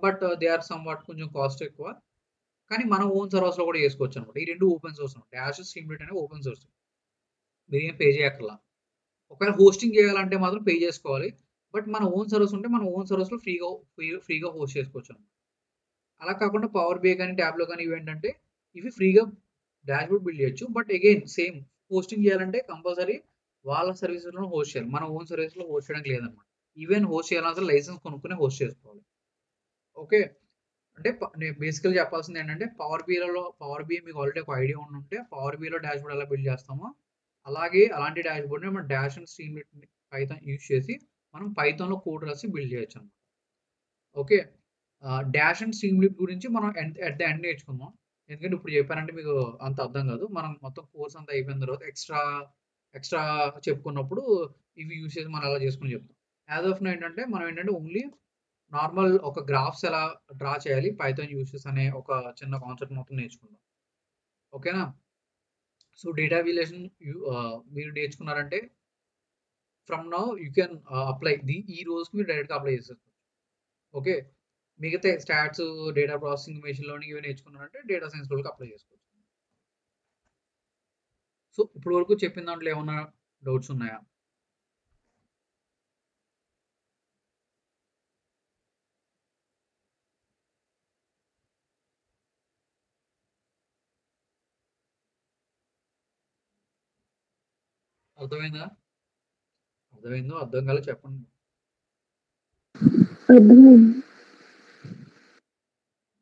బట్ దే ఆర్ సమ్‌వాట్ కొంచెం కాస్ట్ ఎక్కువ. కానీ మన ఓన్ సర్వర్స్‌లో కూడా చేసుకోవచ్చనమాట. ఈ 2 ఓపెన్ సోర్స్ అనమాట. డాష్, స్ట్రీమ్‌లిట్ అనేవి ఓపెన్ సోర్స్. మీరేం పే చేయక్కర్లా. ఒకవేళ హోస్టింగ్ చేయాలంటే మాత్రం పే చేసుకోవాలి. బట్ మన ఓన్ సర్వర్స్ ఉంటే మన ఓన్ సర్వర్స్‌లో ఫ్రీగా హోస్ట్ చేసుకోవచ్చనమాట. అలా కాకుండా పవర్ బిఐ కానీ, టాబ్‌లో కానీ ఇవేంటంటే ఇవి ఫ్రీగా డాష్‌బోర్డ్ బిల్డ్ చేయొచ్చు. బట్ అగైన్ సేమ్ హోస్టింగ్ చేయాలంటే కంపల్సరీ వాళ్ళ సర్వీసెస్‌లోనే హోస్ట్ చేయాలి. మన ఓన్ సర్వీస్‌లో హోస్ట్ చేయడానికి లేదనమాట. ఈవెన్ హోస్ట్ చేయాలన్నా లైసెన్స్ కొనుక్కొని హోస్ట్ చేసుకోవాలి. ఓకే. అంటే నేను బేసికల్‌గా చెప్పాల్సింది ఏంటంటే పవర్ బిఐ మీకు ఆల్రెడీ ఒక ఐడియా ఉండుంటే పవర్ బిఐలో డాష్‌బోర్డ్ ఎలా బిల్డ్ చేస్తామో అలాగే అలాంటి డాష్‌బోర్డ్‌ని మనం డాష్ అండ్ స్ట్రీమ్‌లిట్‌ని పైథాన్ యూజ్ చేసి మనం పైథాన్‌లో కోడ్ రాసి బిల్డ్ చేయొచ్చనమాట. ఓకే. డాష్ అండ్ స్ట్రీమ్‌లిట్ గురించి మనం ఎట్ ద ఎండ్ నేర్చుకుందాం. ఎందుకంటే ఇప్పుడు చెప్పానంటే మీకు అంత అర్థం కాదు. మనం మొత్తం కోర్స్ అంతా అయిపోయిన తర్వాత ఎక్స్‌ట్రా చెప్పుకున్నప్పుడు ఇవి యూజ్ చేసి మనం అలా చేసుకొని చెప్తాం. యాజ్ ఆఫ్ నౌ ఏంటంటే మనం ఏంటంటే ఓన్లీ నార్మల్ ఒక గ్రాఫ్స్ ఎలా డ్రా చేయాలి పైథాన్ యూసెస్ అనే ఒక చిన్న కాన్సెప్ట్ మొత్తం నేర్చుకుందాం. ఓకేనా? సో డేటా విజువలైజేషన్ మీరు నేర్చుకున్నారంటే from now you can apply ఈ రోజుకి మీరు డైరెక్ట్‌గా అప్లై చేసేసుకోవచ్చు. ఓకే. మిగతా stats, data processing, machine learning ఇవి నేర్చుకున్నారంటే డేటా సైన్స్ రోల్‌కి అప్లై చేసుకోవచ్చు. సో ఇప్పటి వరకు చెప్పిన దాంట్లో ఏమన్నా డౌట్స్ ఉన్నాయా? అర్థమైందా? అర్థమైందో అర్థం కాలేదో చెప్పండి. అర్థమైంది.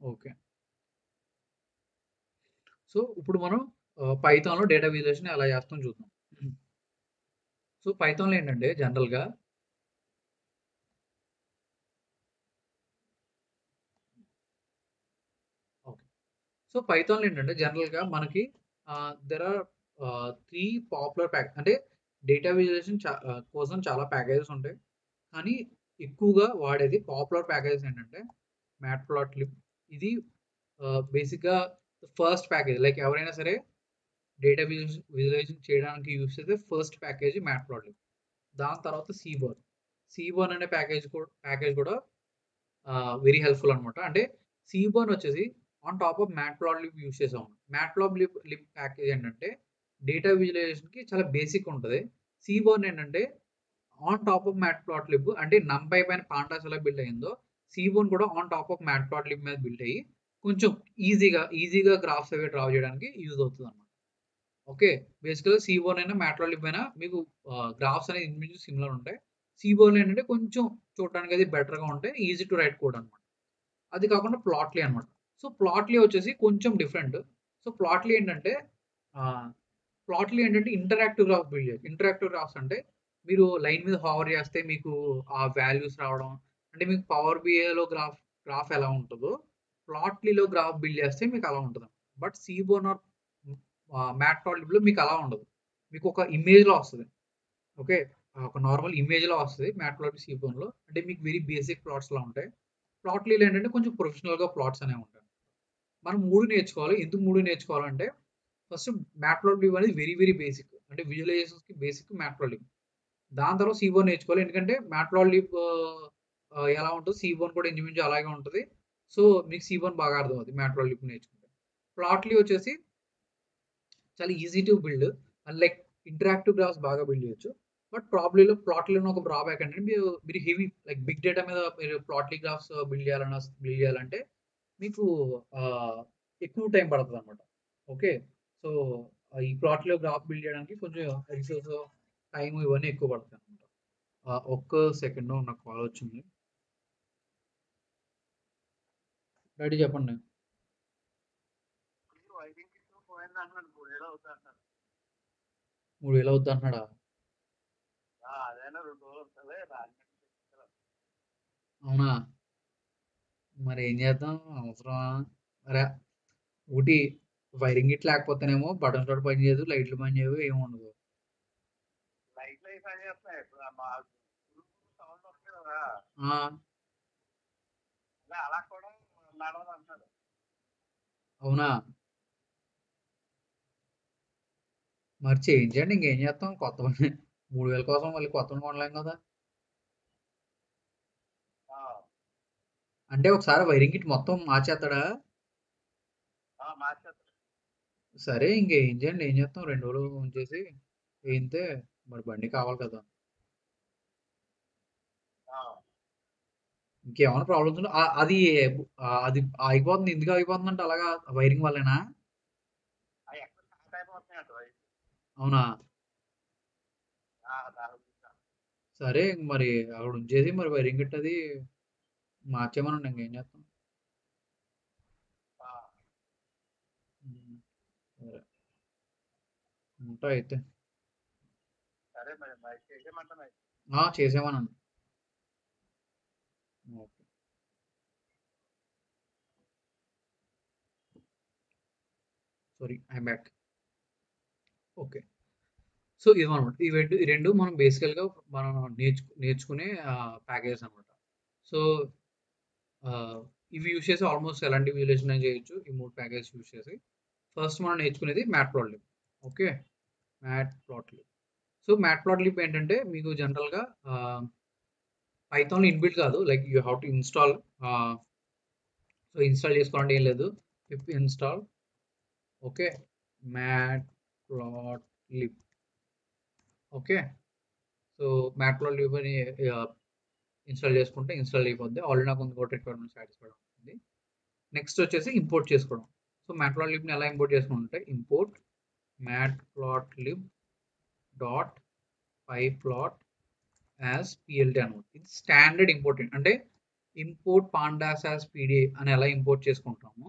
ఓకే. సో ఇప్పుడు మనం పైథాన్‌లో డేటా విజువలైజేషన్ ఎలా చేస్తామో చూద్దాం. సో పైథాన్‌లో ఏంటంటే జనరల్‌గా ఓకే. సో పైథాన్‌లో ఏంటంటే జనరల్‌గా మనకి దేర్ ఆర్ 3 పాపులర్ అంటే డేటా విజువలైజేషన్ కోసం చాలా ప్యాకేజెస్ ఉంటాయి. కానీ ఎక్కువగా వాడేది పాపులర్ ప్యాకేజెస్ ఏంటంటే మ్యాట్‌ప్లాట్‌లిబ్ ఇది బేసిక్‌గా ఫస్ట్ ప్యాకేజ్ లైక్ ఎవరైనా సరే డేటా విజువలైజేషన్ చేయడానికి యూజ్ చేసే ఫస్ట్ ప్యాకేజ్ మ్యాట్‌ప్లాట్‌లిబ్. దాని తర్వాత సీబర్న్. సీబర్న్ అనే ప్యాకేజ్ కూడా వెరీ హెల్ప్‌ఫుల్ అనమాట. అంటే సీబర్న్ వచ్చేసి ఆన్ టాప్ ఆఫ్ మ్యాట్‌ప్లాట్‌లిబ్ యూజ్ చేసాం. మ్యాట్‌ప్లాట్‌లిబ్ ప్యాకేజ్ ఏంటంటే డేటా విజువలైజేషన్‌కి చాలా బేసిక్ ఉంటది. సీబర్న్ ఏంటంటే ఆన్ టాప్ ఆఫ్ మ్యాట్‌ప్లాట్‌లిబ్ అంటే నంపై పైన పాండాస్ ఎలా బిల్డ్ అయిందో సీబోర్న్ కూడా ఆన్ టాప్ ఆఫ్ మ్యాట్‌ప్లాట్‌లిబ్ మీద బిల్డ్ అయ్యి కొంచెం ఈజీగా గ్రాఫ్స్ అవి డ్రా చేయడానికి యూజ్ అవుతుందన్నమాట. ఓకే. బేసికల్‌గా సీబోర్న్ అయినా మ్యాట్‌ప్లాట్‌లిబ్ అయినా మీకు గ్రాఫ్స్ అనేది ఇంచుమించు సిమిలర్ ఉంటాయి. సీబోర్న్‌లో ఏంటంటే కొంచెం చూడడానికి అది బెటర్‌గా ఉంటాయి. ఈజీ టు రైట్ కోడ్ అనమాట. అది కాకుండా ప్లాట్‌లీ అనమాట. సో, ప్లాట్‌లీ వచ్చేసి కొంచెం డిఫరెంట్. సో, ఆహ్, ప్లాట్‌లీ ఏంటంటే ఇంటరాక్టివ్ గ్రాఫ్ బిల్డ్ చేయొచ్చు. ఇంటరాక్టివ్ గ్రాఫ్స్ అంటే మీరు లైన్ మీద హోవర్ చేస్తే మీకు ఆ వాల్యూస్ రావడం. అంటే మీకు పవర్ బిఐలో గ్రాఫ్ ఎలా ఉంటదో, ప్లాట్‌లీలో గ్రాఫ్ బిల్డ్ చేస్తే మీకు అలా ఉంటది. బట్ సీబోర్న్ ఆర్ మ్యాట్‌ప్లాట్‌లిబ్‌లో మీకు అలా ఉండదు. మీకు ఒక ఇమేజ్‌లో వస్తది. ఓకే. ఒక నార్మల్ ఇమేజ్‌లా వస్తది మ్యాట్‌ప్లాట్‌లిబ్ సీబోర్న్‌లో. అంటే మీకు వెరీ బేసిక్ ప్లాట్స్‌లా ఉంటాయి. ప్లాట్‌లీలో ఏంటంటే కొంచెం ప్రొఫెషనల్‌గా ప్లాట్స్ అనేవి ఉంటాయి. మనం 3 నేర్చుకోవాలి. ఎందుకు 3 నేర్చుకోవాలంటే ఫస్ట్ మ్యాట్‌ప్లాట్‌లిబ్ అనేది వెరీ బేసిక్. అంటే విజువలైజేషన్స్‌కి బేసిక్ మ్యాట్‌ప్లాట్‌లిబ్. దాని తర్వాత సీబోర్న్ నేర్చుకోవాలి. ఎందుకంటే మ్యాట్‌ప్లాట్‌లిబ్ ఎలా ఉంటదో సీబోర్న్ కూడా ఇంచుమించు అలాగే ఉంటది. సో, మీకు సీబోర్న్ బాగా అర్థమవుద్ది మ్యాట్‌ప్లాట్‌లిబ్ నేర్చుకుంటే. ప్లాట్‌లీ వచ్చేసి చాలా easy to build. And like interactive graphs బాగా బిల్డ్ చేయొచ్చు. బట్ ప్లాట్‌లీలో ఒక డ్రాబ్యాక్ ఏంటంటే మీరు హెవీ లైక్ బిగ్ డేటా మీద మీరు ప్లాట్‌లీ గ్రాఫ్స్ బిల్డ్ చేయాలంటే మీకు ఆహ్, ఎక్కువ టైం పడతదనమాట. ఓకే. సో, ఈ ప్లాట్‌లో గ్రాఫ్ బిల్డ్ చేయడానికి కొంచెం రిసోర్స్, టైమ్ ఇవన్నీ ఎక్కువ పడతాయనమాట. ఒక్క సెకండు నాకు కాలొచ్చింది. డ్యాడీ చెప్పండి. 3000 అవుద్దంటున్నాడా? అవునా? మరేం చేద్దాం? అవసరమా? అరే! ఊటీ వైరింగ్ గిట్ల లేకపోతేనేమో బటన్స్ కూడా పనిచేయదు, లైట్లు పనిచేయవు, ఏముండదు. ఆ! అవునా? మరి చేయించండి ఇంకేం చేత్తాం కొత్తవని 3000 కోసం మళ్ళీ కొత్తవి కొనలేం కదా! అంటే ఒకసారి వైరింగ్ కిట్ మొత్తం మార్చేత్తాడా? సరే ఇంకేయించండి ఏం చేత్తాం 2 రోజులు ఉంచేసి ఏయింతే మరి బండి కావాలి కదా! ఇంకేమైనా ప్రాబ్లమ్స్ ఉంటే అది ఆగిపోతుంది. ఎందుకు ఆగిపోతుందంటే అలాగా వైరింగ్ వల్లేనా? అవునా? సరే ఇంక మరి అక్కడ ఉంచేసి మరి వైరింగ్ గిట్ అది మార్చేయమనండి ఇంకేం చేత్తాం. హ్మ్. సరే. ఉంటా అయితే. చేసేయమనండి. Okay. Sorry I am back. Okay. So ఇవన్నమాట. ఈ 2 మనం బేసికల్‌గా మనం నేర్చుకునే ప్యాకేజెస్ అనమాట. సో, ఆహ్, ఇవి యూజ్ చేసి ఆల్మోస్ట్ ఎలాంటి విజువలైజేషన్ అయినా చేయొచ్చు. ఈ 3 ప్యాకేజెస్ యూజ్ చేసి. ఫస్ట్ మనం నేర్చుకునేది మ్యాట్‌ప్లాట్‌లిబ్. ఓకే. మ్యాట్‌ప్లాట్‌లిబ్. సో, మ్యాట్‌ప్లాట్‌లిబ్ ఏంటంటే మీకు జనరల్‌గా పైథాన్‌లో ఇన్‌బిల్ట్ కాదు. Like you have to install ఆహ్, సో, ఇన్‌స్టాల్ చేసుకోవాలంటే ఏం లేదు. పిప్ ఇన్‌స్టాల్ ఓకే. మ్యాట్‌ప్లాట్‌లిబ్. ఓకే. సో, మ్యాట్‌ప్లాట్‌లిబ్ అని ఆహ్, ఇన్‌స్టాల్ చేసుకుంటే ఇన్‌స్టాల్ అయిపోద్ది. ఆల్రెడీ నాకు ఇంకోటి రిక్వైర్మెంట్ సాటిస్ఫైడ్ అవుతుంది. నెక్స్ట్ వచ్చేసి ఇంపోర్ట్ చేసుకోవడం. సో, మ్యాట్‌ప్లాట్‌లిబ్‌ని ఎలా ఇంపోర్ట్ చేసుకుంటే ఇంపోర్ట్ మ్యాట్‌ప్లాట్‌లిబ్ డాట్ పైప్లాట్ యాజ్ పీఎల్టీ అనమాట. ఇది స్టాండర్డ్ ఇంపోర్ట్ అంటే ఇంపోర్ట్ పాండాస్ యాజ్ పీడీ అని ఎలా ఇంపోర్ట్ చేసుకుంటామో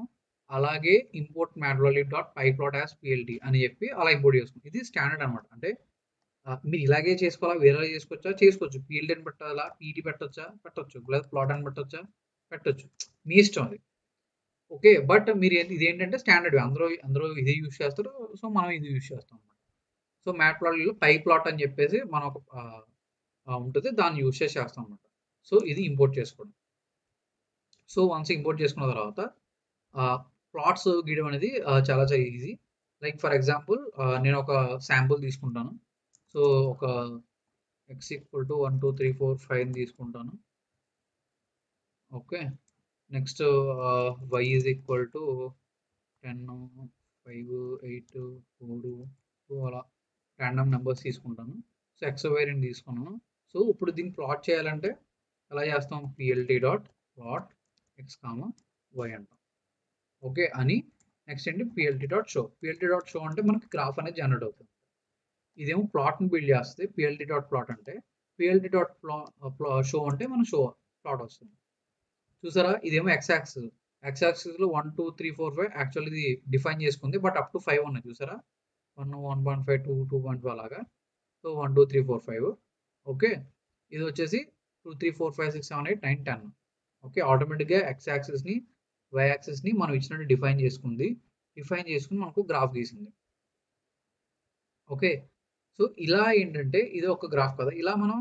అలాగే ఇంపోర్ట్ మ్యాట్‌ప్లాట్‌లిబ్ డాట్ పైప్లాట్ యాజ్ పీఎల్టీ అని చెప్పి అలా ఇంపోర్ట్ చేసుకుంటాం. ఇది స్టాండర్డ్ అనమాట. అంటే మీరు ఇలాగే చేసుకోవాలా? వేరేలా చేసుకోవచ్చా? చేసుకోవచ్చు. పీఎల్టీ అని పెట్టాలా? పీటీ పెట్టొచ్చా? పెట్టొచ్చు. లేదా ప్లాట్ అని పెట్టొచ్చా? పెట్టొచ్చు. మీ ఇష్టం అది. ఓకే. బట్ మీరు ఇదేంటంటే స్టాండర్డ్ అందరూ అందరూ ఇదే యూజ్ చేస్తారు. సో, మనం ఇది యూజ్ చేస్తాం అన్నమాట. సో, మ్యాట్‌ప్లాట్‌లిబ్‌లో పైప్లాట్ అని చెప్పేసి మనం ఒక ఉంటది. దాన్ని యూజ్ చేసి చేస్తాం అన్నమాట. సో, ఇది ఇంపోర్ట్ చేసుకోవడం. సో, వన్స్ ఇంపోర్ట్ చేసుకున్న తర్వాత ప్లాట్స్ గీయడం అనేది చాలా చాలా ఈజీ. లైక్ ఫర్ ఎగ్జాంపుల్ నేను ఒక శాంపుల్ తీసుకుంటాను. సో, ఒక x ఈక్వల్ టు 1, 2, 3, 4, 5 తీసుకుంటాను. Okay. Next y is equal to 10, 5, 8, 4, 2 అలా రాండమ్ నంబర్స్ తీసుకుంటాను. సో, ఎక్స్, వై 2 తీసుకున్నాను. సో, ఇప్పుడు దీన్ని ప్లాట్ చేయాలంటే ఎలా చేస్తాం? PLT dot plot X comma Y అంటాం. ఓకే. అని నెక్స్ట్ ఏంటి PLT dot show. PLT dot show అంటే మనకి గ్రాఫ్ అనేది జనరేట్ అవుతుంది. ఇదేమో ప్లాట్‌ని బిల్డ్ చేస్తది. పీఎల్టీ డాట్ ప్లాట్ అంటే. పీఎల్టీ డాట్ షో అంటే మన ప్లాట్ వస్తుంది. చూసారా? ఇదేమో ఎక్స్ యాక్సిస్. ఎక్స్ యాక్సిస్‌లో 1, 2, 3, 4, 5 యాక్చువల్లీ ఇది డిఫైన్ చేసుకుంది. బట్ అప్ టు 5 ఉన్నాయి చూసారా? 1, 1.5, 2, 2.5 అలాగా. So, 1, 2, 3, 4, 5 okay. ఇదొచ్చేసి 2, 3, 4, 5, 6, 7, 8, 9, 10 ఓకే. ఆటోమేటిక్‌గా ఎక్స్ యాక్సిస్‌ని, వై యాక్సిస్‌ని మనం ఇచ్చినట్టు డిఫైన్ చేసుకుంది. డిఫైన్ చేసుకొని మనకు గ్రాఫ్ గీసింది. ఓకే. సో, ఇలా ఏంటంటే ఇది ఒక గ్రాఫ్ కదా! ఇలా మనం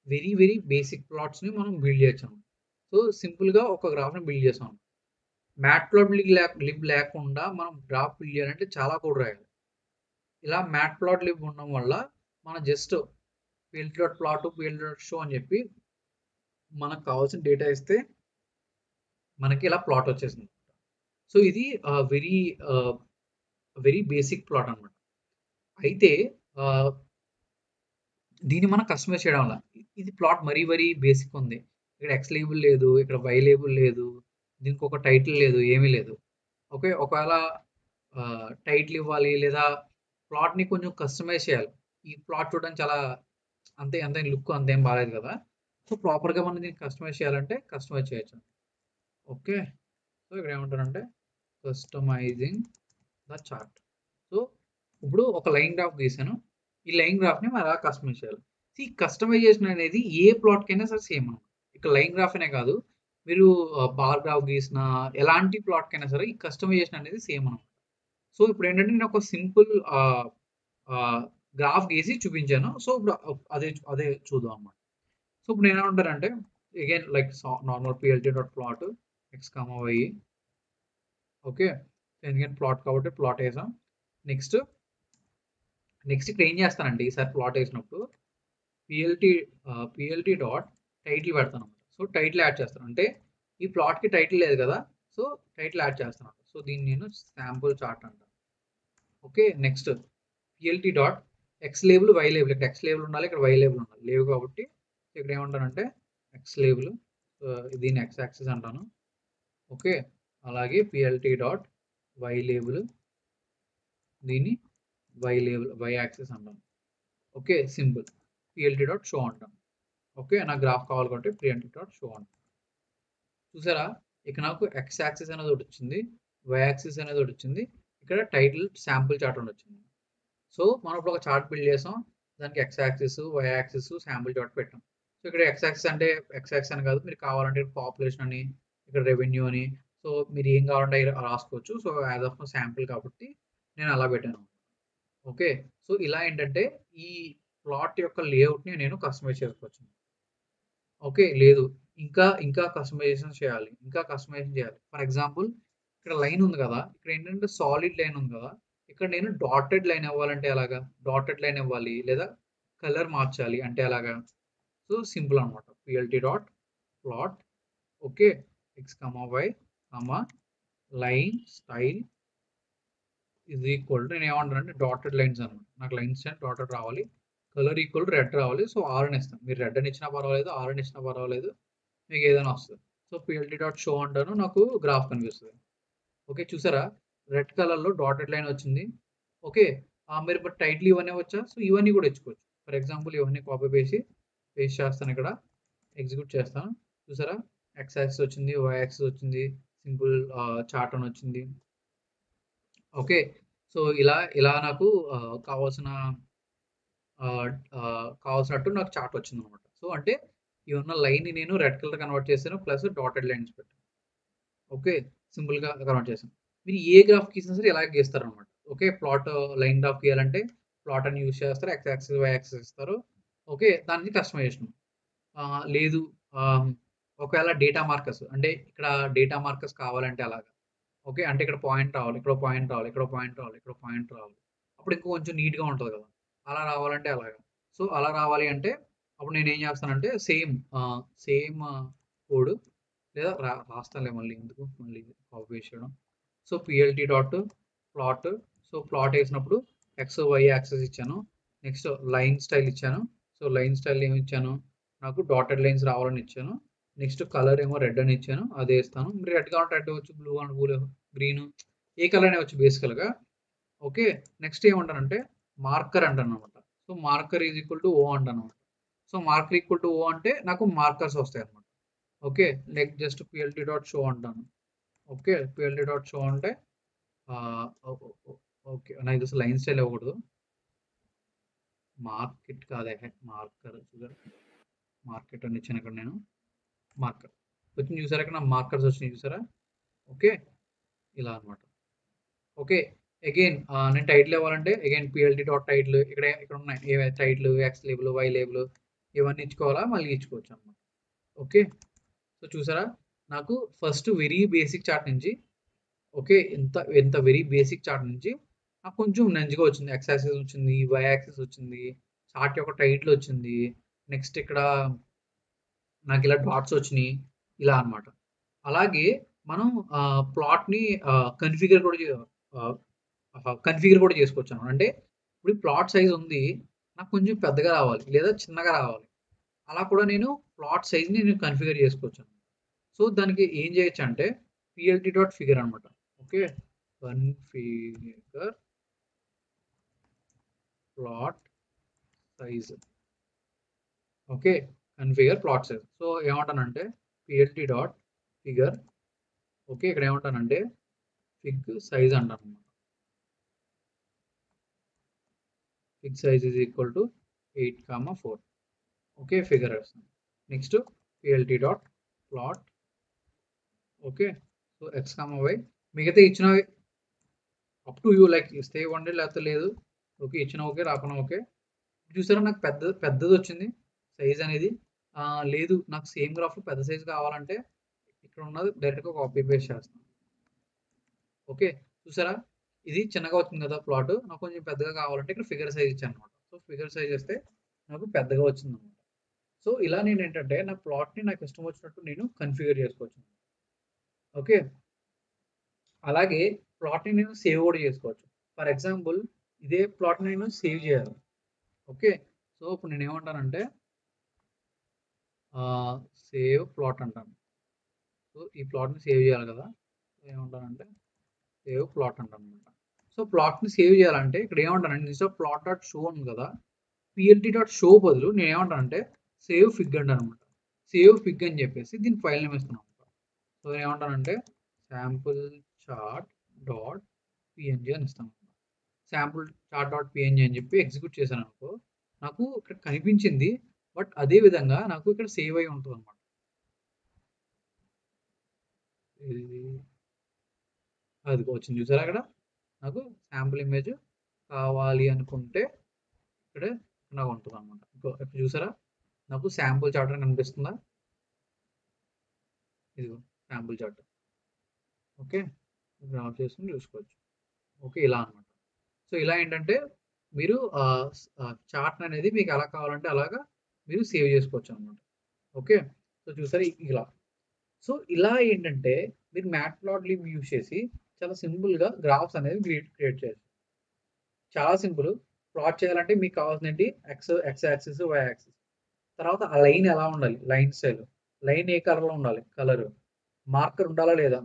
వెరీ వెరీ బేసిక్ ప్లాట్స్‌ని మనం బిల్డ్ చేయొచ్చనమాట. సో, సింపుల్‌గా ఒక గ్రాఫ్‌ని బిల్డ్ చేసాం. మ్యాట్‌ప్లాట్‌లిబ్ లేకుండా మనం గ్రాఫ్ బిల్డ్ చేయాలంటే చాలా కోడ్ రాయాలి. ఇలా మ్యాట్‌ప్లాట్‌లిబ్ ఉండడం వల్ల మనం just PLT dot plot, PLT dot show అని చెప్పి మనకు కావాల్సిన డేటా ఇస్తే మనకి ఇలా ప్లాట్ వచ్చేసింది. సో, ఇది వెరీ ఆహ్, వెరీ బేసిక్ ప్లాట్ అన్నమాట. అయితే ఆహ్, దీన్ని మనం కస్టమైజ్ చేయడం వల్ల ఇది ప్లాట్ మరీ మరీ బేసిక్ ఉంది. ఇక్కడ ఎక్స్ లేబుల్ లేదు. ఇక్కడ వై లేబుల్ లేదు. దీనికి ఒక టైటిల్ లేదు. ఏమీ లేదు. ఓకే. ఒకవేళ టైటిల్ ఇవ్వాలి లేదా ప్లాట్‌ని కొంచెం కస్టమైజ్ చేయాలి. ఈ ప్లాట్ చూడడానికి చాలా అంతేం లుక్ అంతేం బాలేదు కదా! సో, ప్రాపర్‌గా మనం దీన్ని కస్టమైజ్ చేయాలంటే కస్టమైజ్ చేయొచ్చు. ఓకే. సో, ఇక్కడ ఏమంటారంటే కస్టమైజింగ్ ద చార్ట్. సో, ఇప్పుడు ఒక లైన్ గ్రాఫ్ గీసాను. ఈ లైన్ గ్రాఫ్‌ని మనం ఎలా కస్టమైజ్ చేయాలి? కస్టమైజేషన్ అనేది ఏ ప్లాట్‌కైనా సరే సేమ్ అనమాట. ఇక లైన్ గ్రాఫ్ అనే కాదు. మీరు బార్ గ్రాఫ్ గీసినా, ఎలాంటి ప్లాట్‌కైనా సరే ఈ కస్టమైజేషన్ అనేది సేమ్ అనమాట. సో, ఇప్పుడేంటంటే నేను ఒక సింపుల్ ఆహ్, గ్రాఫ్ గీసి చూపించాను. సో, ఇప్పుడు అదే చూద్దాం అన్నమాట. సో, ఇప్పుడు నేనేమంటానంటే again like normal PLT dot plot X, Y okay. ఎందుకంటే ప్లాట్ కాబట్టి ప్లాట్ ఏసాం. నెక్స్ట్, నెక్స్ట్ ఇక్కడ ఏం చేస్తానంటే ఈసారి ప్లాట్ ఏసినప్పుడు పీఎల్టీ పీఎల్టీ డాట్ టైటిల్ పెడతానన్నమాట. సో, టైటిల్ యాడ్ చేస్తాను. అంటే ఈ ప్లాట్‌కి టైటిల్ లేదు కదా! సో, టైటిల్ యాడ్ చేస్తున్నాను. సో, దీన్ని నేను శాంపుల్ చార్ట్ అంటాను. Okay. Next PLT dot X label, Y label. ఇక్కడ ఎక్స్ లేబుల్ ఉండాలి. ఇక్కడ వై లేబుల్ ఉండాలి. లేవు కాబట్టి ఇక్కడ ఏమంటానంటే ఎక్స్ లేబుల్ దీన్ని ఎక్స్ యాక్సిస్ అంటాను. ఓకే. అలాగే పీఎల్టీ డాట్ వై లేబుల్ దీన్ని వై యాక్సిస్ అంటాను. ఓకే. సింపుల్. పీఎల్టీ డాట్ షో అంటాను. ఓకే. నాకు గ్రాఫ్ కావాలి కాబట్టి పీఎల్టీ డాట్ షో అంటాను. చూసారా? ఇక నాకు ఎక్స్ యాక్సిస్ అనేది ఒకటొచ్చింది. వై యాక్సిస్ అనేది ఒకటొచ్చింది. ఇక్కడ టైటిల్ శాంపుల్ చార్ట్ అని వచ్చింది. సో, మనం ఇప్పుడు ఒక చార్ట్ బిల్డ్ చేసాం. దానికి X axis, Y axis, sample chart పెట్టాం. సో, ఇక్కడ ఎక్స్ యాక్సిస్ అంటే ఎక్స్ యాక్సిస్ అని కాదు. మీరు కావాలంటే పాపులేషన్ అని, ఇక్కడ రెవెన్యూ అని, సో, మీరు ఏం కావాలంటే అయి రాసుకోవచ్చు. So, as of now sample కాబట్టి నేను అలా పెట్టాను. ఓకే. సో, ఇలా ఏంటంటే ఈ ప్లాట్ యొక్క లేఅవుట్‌ని నేను కస్టమైజ్ చేసుకోవచ్చు. ఓకే. లేదు. ఇంకా కస్టమైజేషన్ చేయాలి. ఇంకా కస్టమైజేషన్ చేయాలి. ఫర్ ఎగ్జాంపుల్ ఇక్కడ లైన్ ఉంది కదా! ఇక్కడేంటంటే సాలిడ్ లైన్ ఉంది కదా! ఇక్కడ నేను డాటెడ్ లైన్ అవ్వాలంటే ఎలాగా? డాటెడ్ లైన్ ఇవ్వాలి. లేదా కలర్ మార్చాలి అంటే ఎలాగా? సో, సింపుల్ అన్నమాట. PLT dot plot okay. X, Y, line style is equal to నేనేమంటానంటే డాటెడ్ లైన్స్ అనమాట. నాకు లైన్స్ అండ్ డాటెడ్ రావాలి. కలర్ ఈక్వల్ టు రెడ్ రావాలి. సో, ఆర్ అని ఇస్తాను. మీరు రెడ్ అని ఇచ్చినా పర్వాలేదు. ఆర్ అని ఇచ్చినా పర్వాలేదు. మీకు ఏదైనా వస్తది. సో, పీఎల్‌టీ డాట్ షో అంటాను. నాకు గ్రాఫ్ కనిపిస్తది. ఓకే. చూసారా? రెడ్ కలర్‌లో డాటెడ్ లైన్ వచ్చింది. ఓకే. మీరు ఇప్పుడు టైటిల్ ఇవన్నీ వచ్చా? సో, ఇవన్నీ కూడా ఇచ్చుకోవచ్చు. ఫర్ ఎగ్జాంపుల్ ఇవన్నీ కాపీ పేస్ట్ చేస్తాను ఇక్కడ. ఎగ్జిక్యూట్ చేస్తాను. చూసారా? ఎక్స్ యాక్సిస్ వచ్చింది. వై యాక్సిస్ వచ్చింది. సింపుల్ చార్ట్ అని వచ్చింది. ఓకే. సో, ఇలా నాకు కావాల్సిన కావాల్సినట్టు నాకు చార్ట్ వచ్చిందనమాట. సో, అంటే ఈ ఉన్న లైన్‌ని నేను రెడ్ కలర్ కన్వర్ట్ చేశాను. ప్లస్ డాటెడ్ లైన్స్ పెట్టాను. ఓకే. సింపుల్‌గా కన్వర్ట్ చేశాను. మీరు ఏ గ్రాఫ్ గీసినా సరే ఇలాగే గీస్తారనమాట. ఓకే. లైన్ గ్రాఫ్ గీయాలంటే ప్లాట్ అని యూజ్ చేస్తారు. ఎక్స్ యాక్సిస్, వై యాక్సిస్ ఇస్తారు. ఓకే. దానికి కస్టమైజేషన్. లేదు ఆహ్, ఒకవేళ డేటా మార్కర్స్ అంటే ఇక్కడ డేటా మార్కర్స్ కావాలంటే అలాగా. ఓకే. అంటే ఇక్కడ పాయింట్ రావాలి. ఇక్కడ పాయింట్ రావాలి. ఇక్కడ పాయింట్ రావాలి. ఇక్కడ పాయింట్ రావాలి. అప్పుడు ఇంకా కొంచెం నీట్‌గా ఉంటది కదా! అలా రావాలంటే అలాగా. సో, అలా రావాలి అంటే అప్పుడు నేనేం చేస్తానంటే సేమ్ కోడ్ లేదా రాస్తానులే మళ్ళీ ఎందుకు మళ్ళీ కాపీ పేస్ట్ చేయడం. So, PLT dot plot so, plot ఏసినప్పుడు ఎక్స్, వై యాక్సిస్ ఇచ్చాను. నెక్స్ట్ లైన్ స్టైల్ ఇచ్చాను. సో, లైన్ స్టైల్ ఏమి ఇచ్చాను? నాకు డాటెడ్ లైన్స్ రావాలని ఇచ్చాను. నెక్స్ట్ కలర్ ఏమో రెడ్ అని ఇచ్చాను. అదే ఇస్తాను. రెడ్ కావాలంటే రెడ్ ఇవ్వచ్చు. బ్లూ కావాలంటే బ్లూ, గ్రీన్ ఏ కలర్ అయినా ఇవ్వచ్చు బేసికల్‌గా. ఓకే. నెక్స్ట్ ఏమంటానంటే మార్కర్ అంటాననమాట. So, marker is equal to O అంటాననమాట. So, marker equal to O అంటే నాకు మార్కర్స్ వస్తాయన్నమాట. Okay. Like just PLT dot show అంటాను. ఓకే. పీఎల్‌టీ డాట్ షో అంటే ah, O O O okay. నాకు తెలిసి లైన్ స్టైల్ ఇవ్వకూడదు. మార్కెట్ కాదే మార్కర్ చూసారా? మార్కెట్ అని ఇచ్చాను ఇక్కడ నేను. మార్కర్. వచ్చింది చూసారా ఇక్కడ మార్కర్స్ వచ్చినాయి చూసారా? ఓకే. ఇలా అన్నమాట. ఓకే. అగైన్ నేను టైటిల్ ఇవ్వాలంటే అగైన్ పీఎల్‌టీ డాట్ టైటిల్ ఇక్కడ ఉన్నాయి. Title, X label, Y label ఇవన్నీ ఇచ్చుకోవాలా? మళ్ళీ ఇచ్చుకోవచ్చన్నమాట. ఓకే. సో, చూసారా? నాకు ఫస్ట్ వెరీ బేసిక్ చార్ట్ నుంచి ఓకే. ఎంత వెరీ బేసిక్ చార్ట్ నుంచి నాకు కొంచెం నంచిగా వచ్చింది. ఎక్స్ యాక్సిస్ వచ్చింది. వై యాక్సిస్ వచ్చింది. చార్ట్ యొక్క టైటిల్ వచ్చింది. నెక్స్ట్ ఇక్కడ నాకిలా డాట్స్ వచ్చినియి. ఇలా అన్నమాట. అలాగే మనం ప్లాట్‌ని కన్ఫిగర్ కూడా ఆహ్, కన్ఫిగర్ కూడా చేసుకోవచ్చనమాట. అంటే ఇప్పుడు ప్లాట్ సైజ్ ఉంది. నాకు కొంచెం పెద్దగా రావాలి లేదా చిన్నగా రావాలి. అలా కూడా నేను ప్లాట్ సైజ్‌ని నేను కన్ఫిగర్ చేసుకోవచ్చు. సో, దానికి ఏం చేయొచ్చంటే పీఎల్‌టీ డాట్ ఫిగర్ అనమాట. Okay. Configure plot size. Okay. Configure plot size. So, ఏమంటానంటే పీఎల్‌టీ డాట్ ఫిగర్ ఓకే. ఇక్కడ ఏమంటానంటే ఫిగ్ సైజ్ అంటానన్నమాట. Fig size is equal to 8, 4 okay. Figure వేస్తాను. Next PLT dot plot okay. So, X, Y మిగతా ఇచ్చినవి up to you like ఇస్తే ఇవ్వండి లేకపోతే లేదు. ఓకే. ఇచ్చినా ఓకే. రాకున్నా ఓకే. చూసారా నాకు పెద్దదొచ్చింది సైజ్ అనేది. లేదు నాకు సేమ్ గ్రాఫ్‌లో పెద్ద సైజ్ కావాలంటే ఇక్కడ ఉన్నది డైరెక్ట్‌గా కాపీ పేస్ట్ చేస్తాను. ఓకే. చూసారా? ఇది చిన్నగా వచ్చింది కదా ప్లాట్. నాకు కొంచెం పెద్దగా కావాలంటే ఇక్కడ ఫిగర్ సైజ్ ఇచ్చానన్నమాట. సో, ఫిగర్ సైజ్ ఇస్తే నాకు పెద్దగా వచ్చిందన్నమాట. సో, ఇలా నేనేంటంటే నా ప్లాట్‌ని నాకు ఇష్టం వచ్చినట్టు నేను కన్ఫిగర్ చేసుకోవచ్చు. ఓకే. అలాగే ప్లాట్‌ని నేను సేవ్ కూడా చేసుకోవచ్చు. ఫర్ ఎగ్జాంపుల్ ఇదే ప్లాట్‌ని నేను సేవ్ చేయాలి. ఓకే. సో, ఇప్పుడు నేనేమంటానంటే ఆహ్, సేవ్ ప్లాట్ అంటాను. సో, ఈ ప్లాట్‌ని సేవ్ చేయాలి కదా! ఏమంటానంటే సేవ్ ప్లాట్ అంటానన్నమాట. సో, ప్లాట్‌ని సేవ్ చేయాలంటే ఇక్కడ ఏమంటానంటే instead of plot dot show ఉంది కదా! పీఎల్‌టీ డాట్ షో బదులు నేనేమంటానంటే సేవ్ ఫిగ్ అంటానన్నమాట. సేవ్ ఫిగ్ అని చెప్పేసి దీనికి ఫైల్ నేమ్ ఇస్తున్నానన్నమాట. సో, ఏమంటానంటే శాంపుల్ చార్ట్ డాట్ పీఎన్‌జీ అని ఇస్తాను. శాంపుల్ చార్ట్ డాట్ పీఎన్‌జీ అని చెప్పి ఎగ్జిక్యూట్ చేశాననుకో నాకు ఇక్కడ కనిపించింది. బట్ అదే విధంగా నాకు ఇక్కడ సేవ్ అయ్యి ఉంటదన్నమాట. ఇది అదిగో వచ్చింది చూసారా అక్కడ? నాకు శాంపుల్ ఇమేజ్ కావాలి అనుకుంటే ఇక్కడ నాకు ఉంటుంది అనమాట. ఇప్పుడు చూసారా నాకు శాంపుల్ చార్ట్ అని కనిపిస్తుందా? ఇదిగో శాంపుల్ చార్ట్. ఓకే, ఆఫ్ చేసుకుని చూసుకోవచ్చు. ఓకే, ఇలా అనమాట. సో ఇలా ఏంటంటే మీరు చార్ట్ అనేది మీకు ఎలా కావాలంటే అలాగా మీరు సేవ్ చేసుకోవచ్చు అనమాట. ఓకే, సో చూసారా ఇలా. సో ఇలా ఏంటంటే మీరు మ్యాట్‌ప్లాట్‌లిబ్ యూజ్ చేసి చాలా సింపుల్‌గా గ్రాఫ్స్ అనేది క్రియేట్ చేయొచ్చు. చాలా సింపుల్. ప్లాట్ చేయాలంటే మీకు కావాల్సినది ఎక్స్ యాక్సిస్, వై యాక్సిస్. తర్వాత ఆ లైన్ ఎలా ఉండాలి? Line style. లైన్ ఏ కలర్‌లో ఉండాలి? కలరు. మార్కర్ ఉండాలా లేదా?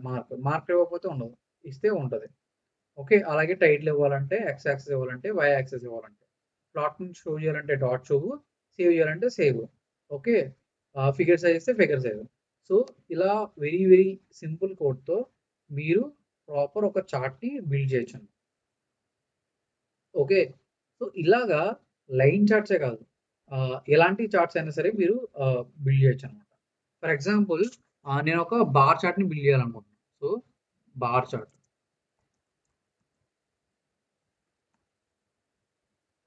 మార్కర్ ఇవ్వకపోతే ఉండదు. ఇస్తే ఉంటది. ఓకే, అలాగే టైటిల్ ఇవ్వాలంటే ఎక్స్ యాక్సిస్ ఇవ్వాలంటే, వై యాక్సిస్ ఇవ్వాలంటే. ప్లాట్‌ని షో చేయాలంటే డాట్ షో, సేవ్ చేయాలంటే సేవ్. ఓకే, ఫిగర్ సైజ్ ఇస్తే ఫిగర్ సైజ్. సో ఇలా వెరీ వెరీ సింపుల్ కోడ్‌తో మీరు ప్రాపర్ ఒక చార్ట్‌ని బిల్డ్ చేయొచ్చండి. ఓకే, సో ఇలాగా లైన్ చార్ట్సే కాదు. ఎలాంటి చార్ట్స్ అయినా సరే మీరు బిల్డ్ చేయొచ్చనమాట. ఫర్ ఎగ్జాంపుల్ నేను ఒక బార్ చార్ట్‌ని బిల్డ్ చేయాలనుకుంటున్నాను. So bar chart.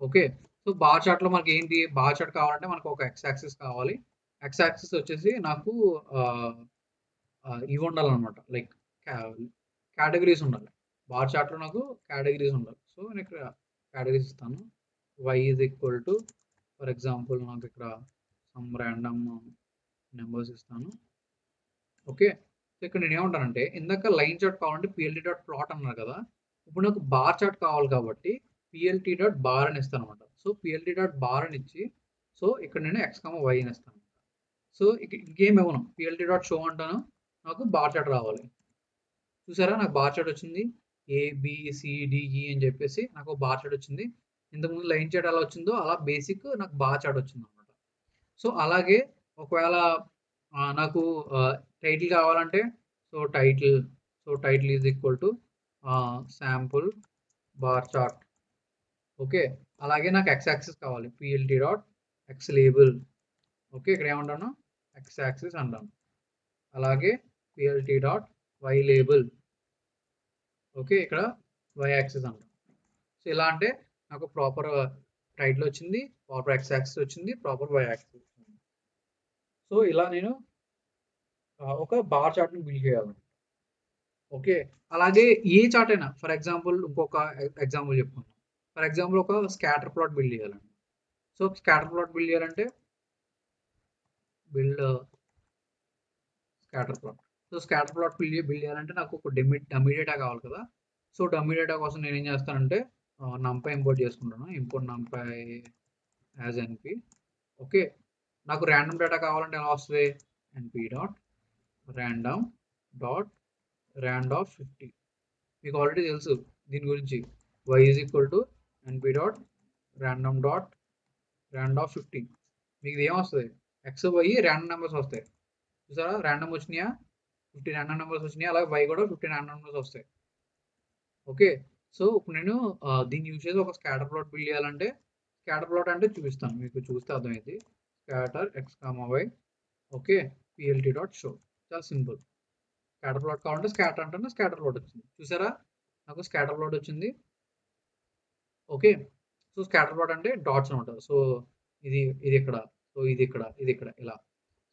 Okay, so bar చార్ట్‌లో మనకేంటి? బార్ చార్ట్ కావాలంటే మనకు ఒక ఎక్స్ యాక్సిస్ కావాలి. ఎక్స్ యాక్సిస్ వచ్చేసి నాకు ఆహ్, ఇవి ఉండాలనమాట. లైక్ క్యా కేటగరీస్ ఉండాలి. బార్ చార్ట్‌లో నాకు కేటగరీస్ ఉండాలి. సో నేను ఇక్కడ కేటగరీస్ ఇస్తాను. y is equal to for example నాకు ఇక్కడ సమ్ రాండమ్ నంబర్స్ ఇస్తాను. ఓకే, సో ఇక్కడ నేనేమంటానంటే ఇందాక లైన్ చార్ట్ కావాలంటే పీఎల్‌టీ డాట్ ప్లాట్ అన్నారు కదా! ఇప్పుడు నాకు బార్ చార్ట్ కావాలి కాబట్టి పీఎల్‌టీ డాట్ బార్ అని ఇస్తానన్నమాట. సో పీఎల్‌టీ డాట్ బార్ అని ఇచ్చి సో ఇక్కడ నేను ఎక్స్, వై అని ఇస్తాను. సో ఇంకేం ఇవ్వను. పీఎల్‌టీ డాట్ షో అంటాను. నాకు బార్ చార్ట్ రావాలి. చూసారా నాకు బార్ చార్ట్ వచ్చింది. ఏ, బి, సి, డి, ఈ అని చెప్పేసి నాకు బార్ చార్ట్ వచ్చింది. ఇంతకుముందు లైన్ చార్ట్ ఎలా వచ్చిందో అలా బేసిక్ నాకు బార్ చార్ట్ వచ్చిందన్నమాట. సో అలాగే ఒకవేళ నాకు టైటిల్ కావాలంటే title is equal to sample bar chart. Okay, అలాగే నాకు ఎక్స్ యాక్సిస్ కావాలి. పీఎల్‌టీ డాట్ ఎక్స్ లేబుల్. ఓకే, ఇక్కడ ఏమంటాను? ఎక్స్ యాక్సిస్ అంటాను. అలాగే పీఎల్‌టీ డాట్ వై లేబుల్. ఓకే, ఇక్కడ వై యాక్సిస్ అంటాను. సో ఇలా అంటే నాకు ప్రాపర్ టైటిల్ వచ్చింది, ప్రాపర్ ఎక్స్ యాక్సిస్ వచ్చింది, ప్రాపర్ వై యాక్సిస్ వచ్చింది. సో ఇలా నేను ఒక బార్ చార్ట్‌ని బిల్డ్ చేయాలి. ఓకే, అలాగే ఏ చార్ట్ అయినా ఫర్ ఎగ్జాంపుల్ ఇంకొక ఎగ్జాంపుల్ చెప్పుకుందాం. ఫర్ ఎగ్జాంపుల్ ఒక స్కాటర్ ప్లాట్ బిల్డ్ చేయాలండి. సో స్కాటర్ ప్లాట్ బిల్డ్ చేయాలంటే build scatter plot. So scatter plot build చేయాలంటే నాకు ఒక డమ్మీ డేటా కావాలి కదా! సో డమ్మీ డేటా కోసం నేనేం చేస్తానంటే నంపై ఇంపోర్ట్ చేసుకుంటాను. Import NumPy as NP. Okay, నాకు రాండమ్ డేటా కావాలంటే ఎలా వస్తది? NP dot random dot random 50. మీకు ఆల్రెడీ తెలుసు దీని గురించి. y is equal to NP dot random dot random 50. మీకు ఇది ఏమొస్తది? ఎక్స్, వై రాండమ్ నంబర్స్ వస్తాయి. చూసారా రాండమ్ వచ్చినాయా? 50 రాండమ్ నంబర్స్ వచ్చినాయి. అలాగే y కూడా 50 రాండమ్ నంబర్స్ వస్తాయి. ఓకే, సో ఇప్పుడు నేను దీన్ని యూజ్ చేసి ఒక స్కాటర్ ప్లాట్ బిల్డ్ చేయాలంటే స్కాటర్ ప్లాట్ అంటే చూపిస్తాను. మీకు చూస్తే అర్థమైద్ది. Scatter X, Y. Okay, PLT dot show. చాలా సింపుల్. స్కాటర్ ప్లాట్ కావాలంటే స్కాటర్ అంటాను. స్కాటర్ ప్లాట్ వచ్చింది. చూసారా నాకు స్కాటర్ ప్లాట్ వచ్చింది. ఓకే, సో స్కాటర్ ప్లాట్ అంటే డాట్స్ అనమాట. సో ఇది ఇక్కడ, సో ఇది ఇక్కడ ఇలా.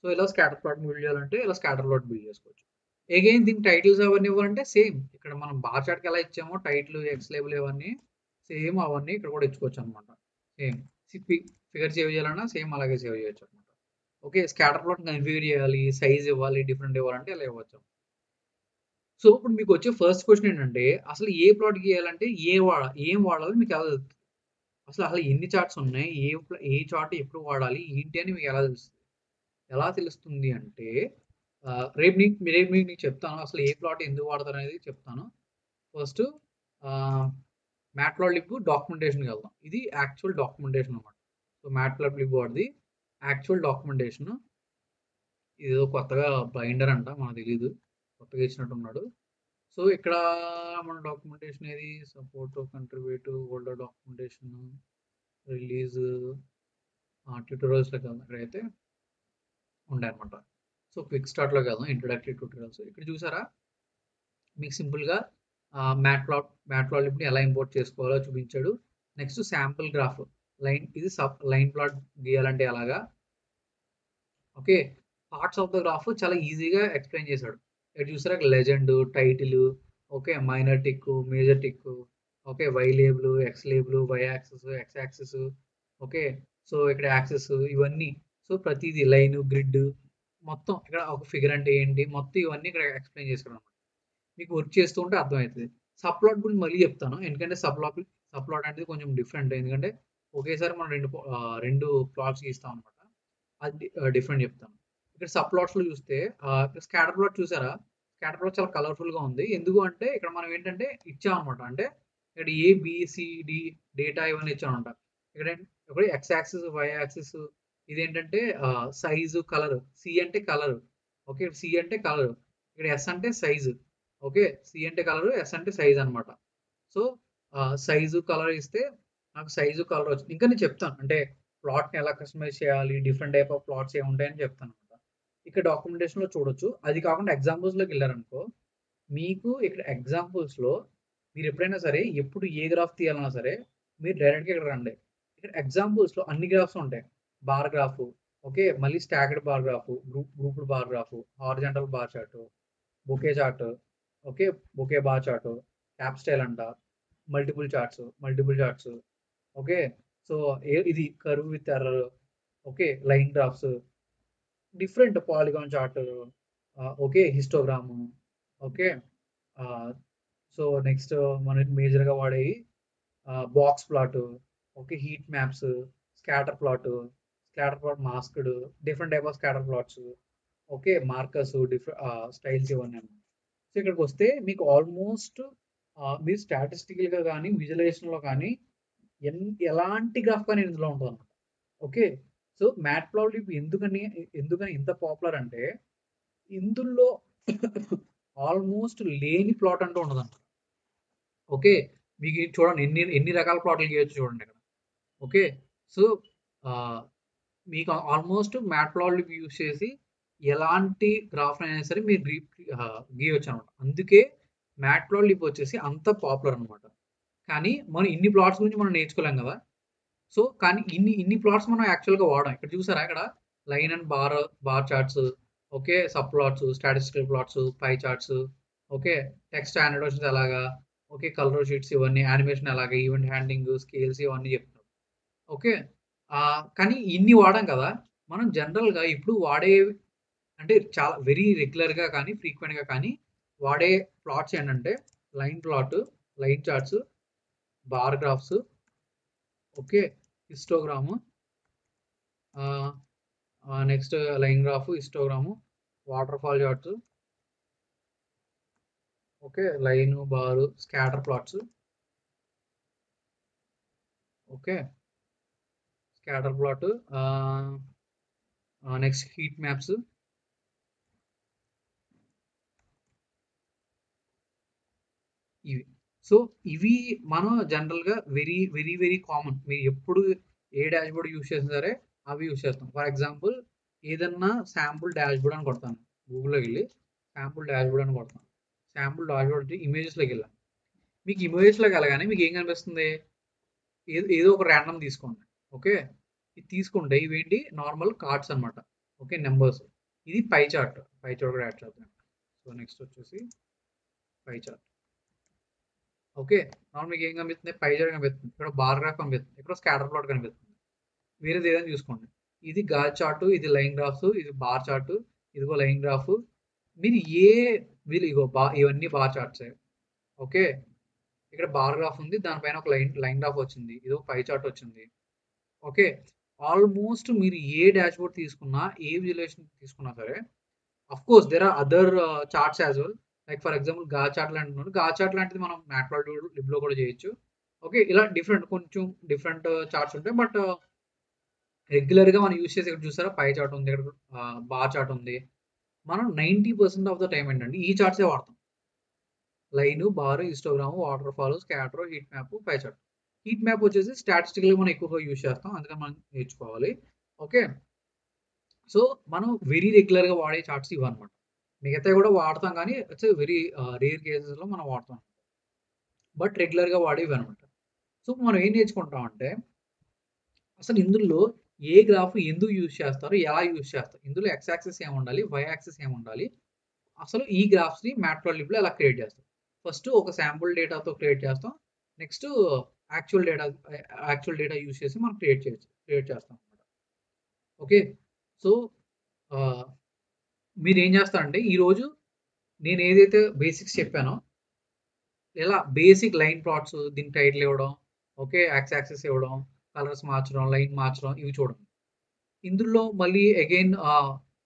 సో ఇలా స్కాటర్ ప్లాట్ బిల్డ్ చేయాలంటే ఇలా స్కాటర్ ప్లాట్ బిల్డ్ చేసుకోవచ్చు. అగైన్ దీనికి టైటిల్స్ అవన్నీ ఇవ్వాలంటే సేమ్ ఇక్కడ మనం బార్ చార్ట్‌కి ఎలా ఇచ్చామో టైటిల్, ఎక్స్ లేబుల్ ఇవన్నీ సేమ్ అవన్నీ ఇక్కడ కూడా ఇచ్చుకోవచ్చు అనమాట. సేమ్ ఫిగర్ సేవ్ చేయాలన్నా సేమ్ అలాగే సేవ్ చేయొచ్చు అనమాట. ఓకే, స్కాటర్ ప్లాట్ కన్ఫిగర్ చేయాలి, సైజ్ ఇవ్వాలి, డిఫరెంట్ ఇవ్వాలంటే ఇలా ఇవ్వచ్చు. సో ఇప్పుడు మీకు వచ్చే ఫస్ట్ క్వశ్చన్ ఏంటంటే అసలు ఏ ప్లాట్ గీయాలంటే ఏం వాడాలో మీకు ఎలా తెలుస్తది? అసలు ఎన్ని చార్ట్స్ ఉన్నాయి? ఏ చార్ట్ ఎప్పుడు వాడాలి? ఏంటి అని మీకు ఎలా తెలుస్తది? ఎలా తెలుస్తుంది అంటే రేపు మీకు చెప్తాను. అసలు ఏ ప్లాట్ ఎందుకు వాడతారనేది చెప్తాను. ఫస్ట్ ఆహ్, మ్యాట్‌ప్లాట్‌లిబ్ డాక్యుమెంటేషన్‌కి వెళ్దాం. ఇది యాక్చువల్ డాక్యుమెంటేషన్ అన్నమాట. సో మ్యాట్‌ప్లాట్‌లిబ్ వాడిది యాక్చువల్ డాక్యుమెంటేషన్. ఇదేదో కొత్తగా బైండర్ అంట మనకు తెలీదు. కొత్తగా ఇచ్చినట్టున్నాడు. సో ఇక్కడ మన డాక్యుమెంటేషన్ ఏది? Support, contribute, older documentation, release, ట్యూటోరియల్స్‌లోకి వెళ్దాం. ఇక్కడైతే ఉంటాయన్నమాట. సో క్విక్ స్టార్ట్‌లోకి వెళ్దాం. Introductory tutorials. ఇక్కడ చూసారా? మీకు సింపుల్‌గా మ్యాట్‌ప్లాట్‌లిబ్‌ని ఎలా ఇంపోర్ట్ చేసుకోవాలో చూపించాడు. నెక్స్ట్ శాంపుల్ గ్రాఫ్ లైన్, ఇది లైన్ ప్లాట్ గీయాలంటే అలాగా. Okay, parts of the graph చాలా ఈజీగా ఎక్స్ప్లెయిన్ చేశాడు. ఇక్కడ చూసారా legend, title, okay, minor tick, major tick, okay, Y label, X label, Y axis, X axis, okay. So ఇక్కడ యాక్సిస్ ఇవన్నీ, సో ప్రతిదీ లైన్, గ్రిడ్, మొత్తం ఇక్కడ ఒక ఫిగర్ అంటే ఏంటి, మొత్తం ఇవన్నీ ఇక్కడ ఎక్స్ప్లెయిన్ చేశాడు అనమాట. మీకు వర్క్ చేస్తూ ఉంటే అర్థమవుతుంది. సబ్‌ప్లాట్ గురించి మళ్ళీ చెప్తాను. ఎందుకంటే సబ్‌ప్లాట్ అనేది కొంచెం డిఫరెంట్. ఎందుకంటే ఒకేసారి మనం 2 ప్లాట్స్ గీస్తాం అనమాట. అది డిఫరెంట్ చెప్తాను. ఇక్కడ సబ్‌ప్లాట్స్‌లో చూస్తే ఇక్కడ స్కాటర్ ప్లాట్ చూసారా? స్కాటర్ ప్లాట్ చాలా కలర్‌ఫుల్‌గా ఉంది. ఎందుకు అంటే ఇక్కడ మనం ఏంటంటే ఇచ్చామనమాట. అంటే ఇక్కడ ఏ, బి, సి, డి డేటా ఇవన్నీ ఇచ్చామనమాట. ఇక్కడ ఒకటి ఎక్స్ యాక్సిస్, వై యాక్సిస్ ఇదేంటంటే సైజు, కలర్. సి అంటే కలర్. ఓకే. సి అంటే కలర్. ఇక్కడ ఎస్ అంటే సైజు. ఓకే. సి అంటే కలర్, ఎస్ అంటే సైజ్ అనమాట. సో సైజు, కలర్ ఇస్తే నాకు సైజు, కలర్ వచ్చింది. ఇంకా నేను చెప్తాను. అంటే ప్లాట్‌ని ఎలా కస్టమైజ్ చేయాలి, డిఫరెంట్ టైప్ ఆఫ్ ప్లాట్స్ ఏముంటాయని చెప్తాననమాట. ఇక్కడ డాక్యుమెంటేషన్‌లో చూడొచ్చు. అది కాకుండా ఎగ్జాంపుల్స్‌లోకెళ్లారనుకో, మీకు ఇక్కడ ఎగ్జాంపుల్స్‌లో మీరెప్పుడైనా సరే, ఎప్పుడు ఏ గ్రాఫ్ తీయాలన్నా సరే, మీరు డైరెక్ట్‌గా ఇక్కడ రండి. ఇక్కడ ఎగ్జాంపుల్స్‌లో అన్ని గ్రాఫ్స్ ఉంటాయి. Bar graph, okay. మళ్ళీ stacked bar graph, grouped bar graph, horizontal bar chart, bokeh chart, okay. Bokeh bar chart, cap style అంట, మల్టిపుల్ చార్ట్స్, ఓకే. సో ఇది curve with error, okay. Line graphs, different polygon chart, okay. Histogram, okay. Ah, so next మనం మేజర్‌గా వాడేవి box plot, okay. Heat maps, scatter plot, masked, different type of scatter plots, okay. Markers, styles ఇవన్నీ అన్నమాట. So ఇక్కడికొస్తే మీకు almost మీరు స్టాటిస్టికల్‌గా గాని, విజువలైజేషన్‌లో కానీ ఎలాంటి గ్రాఫ్ కానీ ఇందులో ఉంటదన్నమాట. ఓకే. సో మ్యాట్‌ప్లాట్‌లిబ్ ఎందుకని ఇంత పాపులర్ అంటే ఇందులో ఆల్మోస్ట్ లేని ప్లాట్ అంటూ ఉండదన్నమాట. ఓకే. మీకు ఇది చూడండి ఎన్ని ఎన్ని రకాల ప్లాట్‌లు గీయొచ్చు చూడండి ఇక్కడ. ఓకే. సో ఆహ్, మీకు ఆల్మోస్ట్ మ్యాట్‌ప్లాట్‌లిబ్ యూజ్ చేసి ఎలాంటి గ్రాఫ్‌నైనా సరే మీరు గీయొచ్చనమాట. అందుకే మ్యాట్‌ప్లాట్‌లిబ్ వచ్చేసి అంత పాపులర్ అనమాట. కానీ మనం ఇన్ని ప్లాట్స్ గురించి మనం నేర్చుకోలేం గదా! సో, కానీ ఇన్ని ప్లాట్స్ మనం యాక్చువల్‌గా వాడం. ఇక్కడ చూసారా ఇక్కడ line and bar charts, okay. Sub plots, statistical plots, pi charts, okay. Text animations ఎలాగా, ఓకే. కలర్ షీట్స్ ఇవన్నీ, యానిమేషన్ ఎలాగా, ఈవెంట్ హ్యాండ్లింగ్, స్కేల్స్ ఇవన్నీ చెప్తాం. ఓకే. కానీ ఇన్ని వాడాం కదా! మనం జనరల్‌గా ఇప్పుడు వాడేవి అంటే చాలా వెరీ రెగ్యులర్‌గా కానీ, ఫ్రీక్వెంట్‌గా కానీ వాడే ప్లాట్స్ ఏంటంటే line plot, line charts, bar graphs, okay. Histogram, ah, next line graph, histogram, waterfall charts, okay. Line, bar, scatter plots, okay. Scatter plot, ah, next heat maps ఇవి. సో, ఇవి మనం జనరల్‌గా వెరీ కామన్. మీరు ఎప్పుడు ఏ dashboard use చేసినా సరే అవి use చేస్తాం. ఫర్ ఎగ్జాంపుల్ ఏదన్నా శాంపుల్ డాష్‌బోర్డ్ అని కొడతాను. గూగుల్‌లోకెళ్ళి శాంపుల్ డాష్‌బోర్డ్ అని కొడతాను. శాంపుల్ డాష్‌బోర్డ్ వచ్చి ఇమేజెస్‌లోకెళ్ళాను. మీకు ఇమేజెస్‌లోకి వెళ్ళగానే మీకు ఏం కనిపిస్తుంది? ఏదో ఒక రాండమ్ తీసుకోండి. ఓకే. ఇది తీసుకుంటే ఇవేంటి నార్మల్ కార్డ్స్ అన్నమాట. ఓకే. నంబర్స్. ఇది పై చార్ట్. పై చార్ట్ కూడా యాడ్ చేద్దాం. సో, నెక్స్ట్ వచ్చేసి పై చార్ట్. ఓకే. నార్మల్ మీకు ఏం కనిపిస్తుంది? పై చార్ట్ కనిపిస్తుంది. ఇక్కడ బార్ గ్రాఫ్ కనిపిస్తుంది. ఇక్కడ స్కాటర్ ప్లాట్ కనిపిస్తుంది. వేరేది ఏదైనా చూసుకోండి. ఇది గాస్ చార్ట్, ఇది లైన్ గ్రాఫ్స్, ఇది బార్ చార్ట్, ఇదిగో లైన్ గ్రాఫ్. మీరు ఏ వీళ్ళు ఇగో ఇవన్నీ బార్ చార్ట్సే. ఓకే. ఇక్కడ బార్ గ్రాఫ్ ఉంది. దానిపైన ఒక లైన్ గ్రాఫ్ వచ్చింది. ఇది ఒక పై చార్ట్ వచ్చింది. ఓకే. ఆల్మోస్ట్ మీరు ఏ డాష్‌బోర్డ్ తీసుకున్నా, ఏ విజువలైజేషన్ తీసుకున్నా సరే, of course there are other charts as well. Like for example chart లాంటిది చార్ట్ లాంటిది మనం మ్యాట్‌ప్లాట్‌లిబ్‌లో కూడా చేయొచ్చు. ఓకే. ఇలా కొంచెం డిఫరెంట్ చార్ట్స్ ఉంటాయి. బట్ రెగ్యులర్‌గా మనం యూజ్ చేసి ఇక్కడ చూసారా పై చార్ట్ ఉంది. ఇక్కడ బార్ చార్ట్ ఉంది. మనం 90% ఆఫ్ ద టైమ్ ఏంటంటే ఈ చార్ట్సే వాడతాం. Line, bar, histogram, water fall, scatter, heat map, pie chart. Heat map వచ్చేసి స్టాటిస్టికల్‌గా మనం ఎక్కువగా యూజ్ చేస్తాం. అందుకని మనం నేర్చుకోవాలి. ఓకే. సో, మనం వెరీ రెగ్యులర్‌గా వాడే చార్ట్స్ ఇవన్నమాట. మిగతావి కూడా వాడతాం కానీ ఇట్స్ వెరీ రేర్ కేసెస్‌లో మనం వాడతాం. బట్ రెగ్యులర్‌గా వాడేవి ఇవన్నమాట. సో, మనం ఏం నేర్చుకుంటామంటే, అసలు ఇందులో ఏ గ్రాఫ్ ఎందుకు యూజ్ చేస్తారు? ఎలా యూజ్ చేస్తారు? ఇందులో ఎక్స్ యాక్సిస్ ఏముండాలి? వై యాక్సిస్ ఏముండాలి? అసలు ఈ గ్రాఫ్స్‌ని మ్యాట్‌ప్లాట్‌లిబ్‌లో ఎలా క్రియేట్ చేస్తాం? ఫస్ట్ ఒక శాంపుల్ డేటాతో క్రియేట్ చేస్తాం. Next actual data actual data use చేసి మనం క్రియేట్ చేస్తాం అన్నమాట. ఓకే. సో, ఆహ్, మీరేం చేస్తారంటే ఈరోజు నేనేదైతే బేసిక్స్ చెప్పానో, ఇలా బేసిక్ లైన్ ప్లాట్స్ దీనికి టైటిల్ ఇవ్వడం, ఓకే. యాక్స్ యాక్సిస్ ఇవ్వడం, కలర్స్ మార్చడం, లైన్ మార్చడం ఇవి చూడండి. ఇందులో మళ్ళీ అగైన్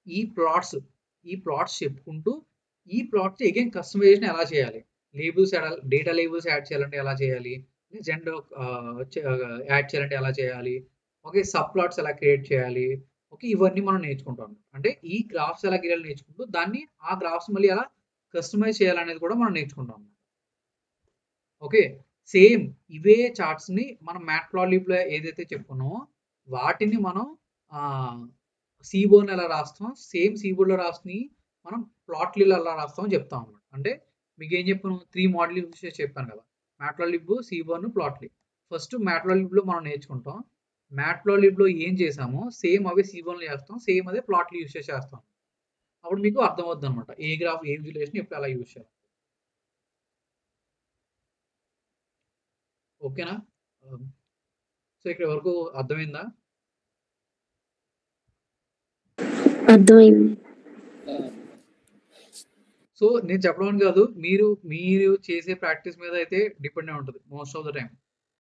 ఈ ప్లాట్స్ చెప్పుకుంటూ ఈ ప్లాట్స్ అగైన్ కస్టమైజేషన్ ఎలా చేయాలి? డేటా లేబుల్స్ యాడ్ చేయాలంటే ఎలా చేయాలి? లెజెండ్ యాడ్ చేయాలంటే ఎలా చేయాలి? ఓకే. సబ్ ప్లాట్స్ ఎలా క్రియేట్ చేయాలి? ఓకే. ఇవన్నీ మనం నేర్చుకుంటాం. అంటే ఈ గ్రాఫ్స్ ఎలా గీయాలో నేర్చుకుంటూ దాన్ని ఆ గ్రాఫ్స్ మళ్ళీ ఎలా కస్టమైజ్ చేయాలనేది కూడా మనం నేర్చుకుంటాం. ఓకే. సేమ్ ఇవే చార్ట్స్‌ని మనం మ్యాట్‌ప్లాట్‌లిబ్‌లో ఏదైతే చెప్పుకున్నామో, వాటిని మనం ఆహ్, సీబోర్న్ ఎలా రాస్తాం, సేమ్ సీబోర్డ్‌లో రాసినయి మనం ప్లాట్‌లీలో ఎలా రాస్తాం అని చెప్తాం అన్నమాట. అంటే మీకేం చెప్పాను 3 మోడల్ యూజ్ చేసి చెప్పాను కదా! మ్యాట్‌ప్లాట్‌లిబ్, సీబోర్న్, ప్లాట్‌లీ. ఫస్ట్ మ్యాట్‌ప్లాట్‌లిబ్‌లో మనం నేర్చుకుంటాం. మ్యాట్‌ప్లాట్‌లిబ్‌లో ఏం చేసామో సేమ్ అవే సీబోర్న్‌లో చేస్తాం. సేమ్ అదే ప్లాట్‌లీ యూజ్ చేసి చేస్తాం. అప్పుడు మీకు అర్థమవుద్దన్నమాట. ఏ గ్రాఫ్, ఏ విజువలైజేషన్ ఎప్పుడు ఎలా యూజ్ చేయాలి. ఓకేనా? ఆహ్, సో, ఇక్కడి వరకు అర్థమైందా? అర్థమైంది. సో, నేను చెప్పడం అని కాదు. మీరు చేసే ప్రాక్టీస్ మీద అయితే డిపెండ్ అయి ఉంటది మోస్ట్ ఆఫ్ ద టైమ్.